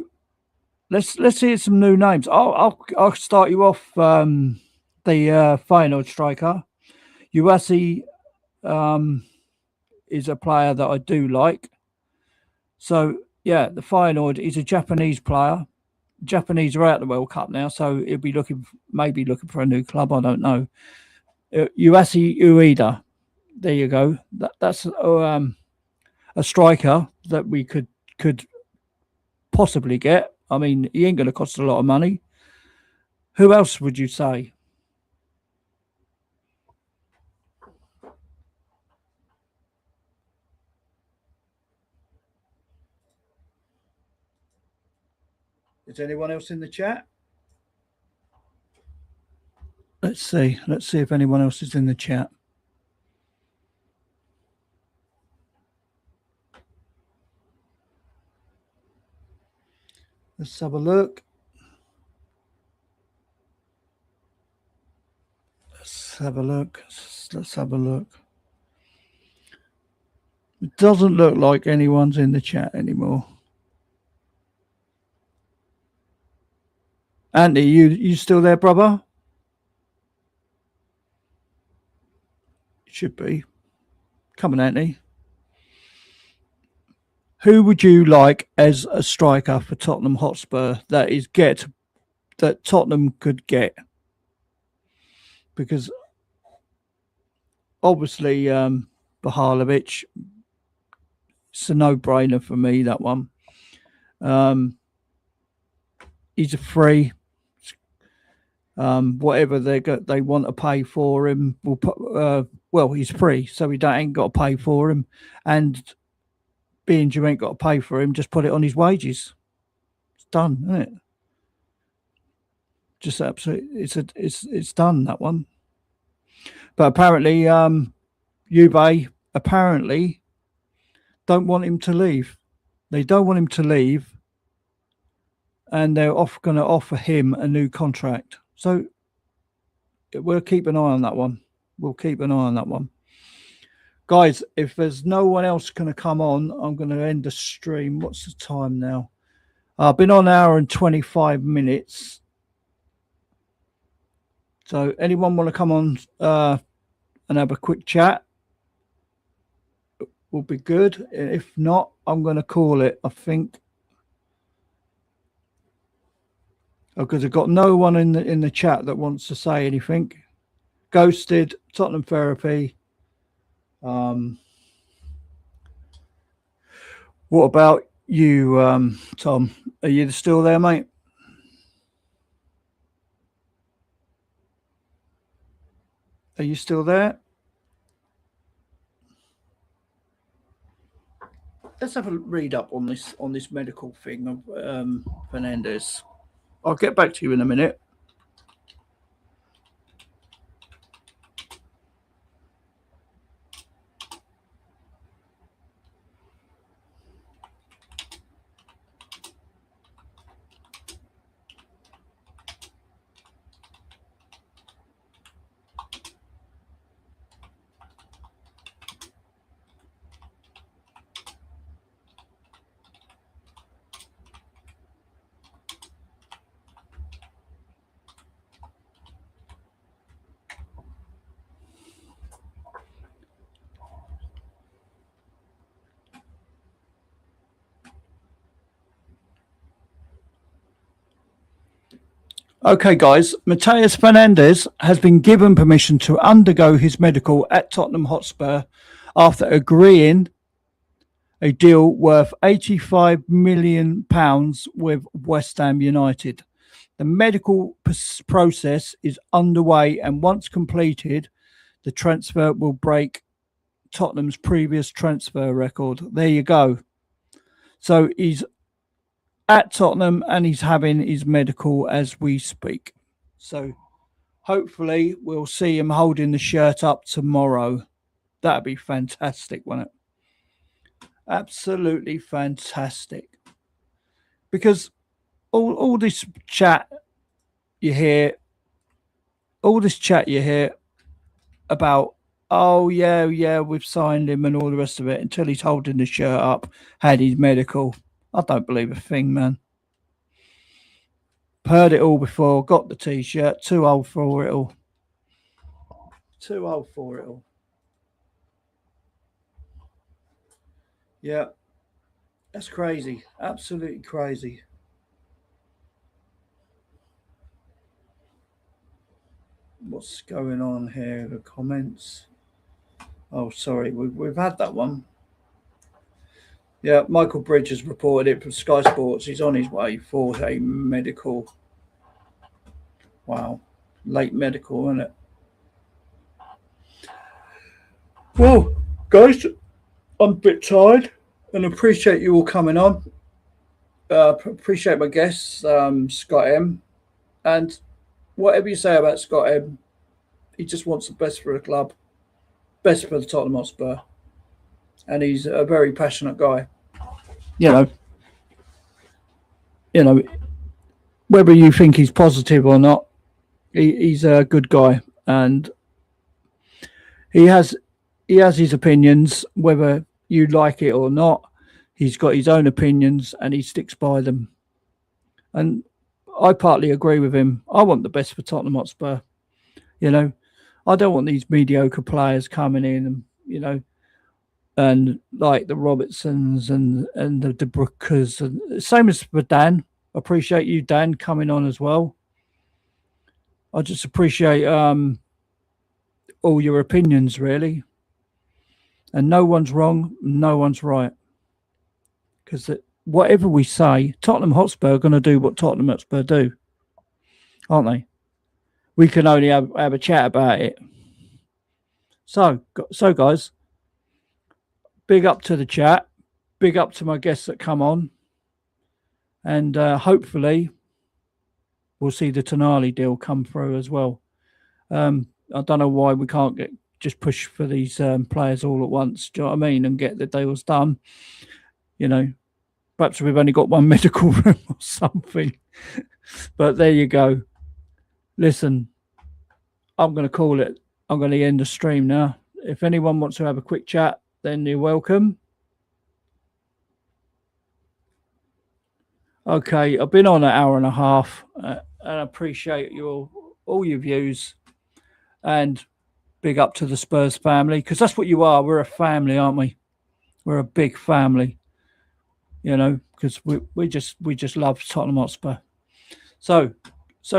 let's hear some new names. I'll start you off. The Feyenoord striker, Uwasi, is a player that I do like. So yeah, the Feyenoord is a Japanese player. Japanese are out the World Cup now, so he'll be looking for a new club. I don't know. Uwasi Ueda. There you go. That's a striker that we could possibly get. I mean, he ain't going to cost a lot of money. Who else would you say? Is anyone else in the chat? Let's see. Let's see if anyone else is in the chat. Let's have a look. Let's have a look. It doesn't look like anyone's in the chat anymore. Anthony, you still there, brother? Should be. Come on, Anthony. Who would you like as a striker for Tottenham Hotspur that Tottenham could get? Because obviously, Bahalovic, it's a no-brainer for me, that one. He's a free. Whatever they want to pay for him, he's free, so he ain't got to pay for him. And being you ain't got to pay for him, just put it on his wages. It's done, isn't it? Just absolutely, it's done, that one. But apparently, Juve apparently don't want him to leave. They don't want him to leave, and they're going to offer him a new contract. So we'll keep an eye on that one. We'll keep an eye on that one. Guys, if there's no one else going to come on, I'm going to end the stream. What's the time now? I've been on an hour and 25 minutes. So anyone want to come on and have a quick chat? Will be good. If not, I'm going to call it, I think. Because I've got no one in the chat that wants to say anything. Ghosted, Tottenham Therapy. What about you, Tom? Are you still there, mate? Are you still there? Let's have a read up on this medical thing of Fernandes. I'll get back to you in a minute. Okay, guys, Matheus Fernandes has been given permission to undergo his medical at Tottenham Hotspur after agreeing a deal worth £85 million with West Ham United. The medical process is underway, and once completed, the transfer will break Tottenham's previous transfer record. There you go. So he's at Tottenham and he's having his medical as we speak. So hopefully we'll see him holding the shirt up tomorrow. That'd be fantastic, wouldn't it? Absolutely fantastic. Because all this chat you hear, about, oh yeah, we've signed him and all the rest of it, until he's holding the shirt up, had his medical. I don't believe a thing, man. Heard it all before, got the T-shirt, too old for it all. Too old for it all. Yeah, that's crazy. Absolutely crazy. What's going on here? The comments. Oh, sorry, we've had that one. Yeah, Michael Bridge has reported it from Sky Sports. He's on his way for a medical. Wow, late medical, isn't it? Well, guys, I'm a bit tired and appreciate you all coming on. Appreciate my guests, Scott M. And whatever you say about Scott M, he just wants the best for the club, best for the Tottenham Hotspur. And he's a very passionate guy. You know, whether you think he's positive or not, he's a good guy, and he has his opinions. Whether you like it or not, he's got his own opinions, and he sticks by them. And I partly agree with him. I want the best for Tottenham Hotspur. You know, I don't want these mediocre players coming in and, you know, and like the Robertsons and the De Broekers, and same as for Dan. Appreciate you, Dan, coming on as well. I just appreciate all your opinions, really. And no one's wrong, no one's right. Because whatever we say, Tottenham Hotspur are going to do what Tottenham Hotspur do, aren't they? We can only have a chat about it. So guys, big up to the chat. Big up to my guests that come on. And hopefully we'll see the Tonali deal come through as well. I don't know why we can't just push for these players all at once. Do you know what I mean? And get the deals done. You know, perhaps we've only got one medical room or something. But there you go. Listen, I'm going to call it. I'm going to end the stream now. If anyone wants to have a quick chat, then you're welcome. Okay, I've been on an hour and a half, and I appreciate all your views, and big up to the Spurs family, because that's what you are. We're a family, aren't we? We're a big family, you know, because we just love Tottenham Hotspur. So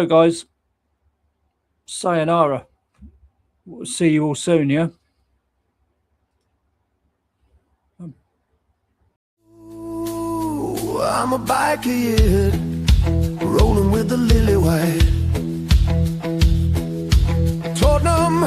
guys, sayonara. We'll see you all soon, yeah. I'm a biker, yeah, rolling with the lily white. Tottenham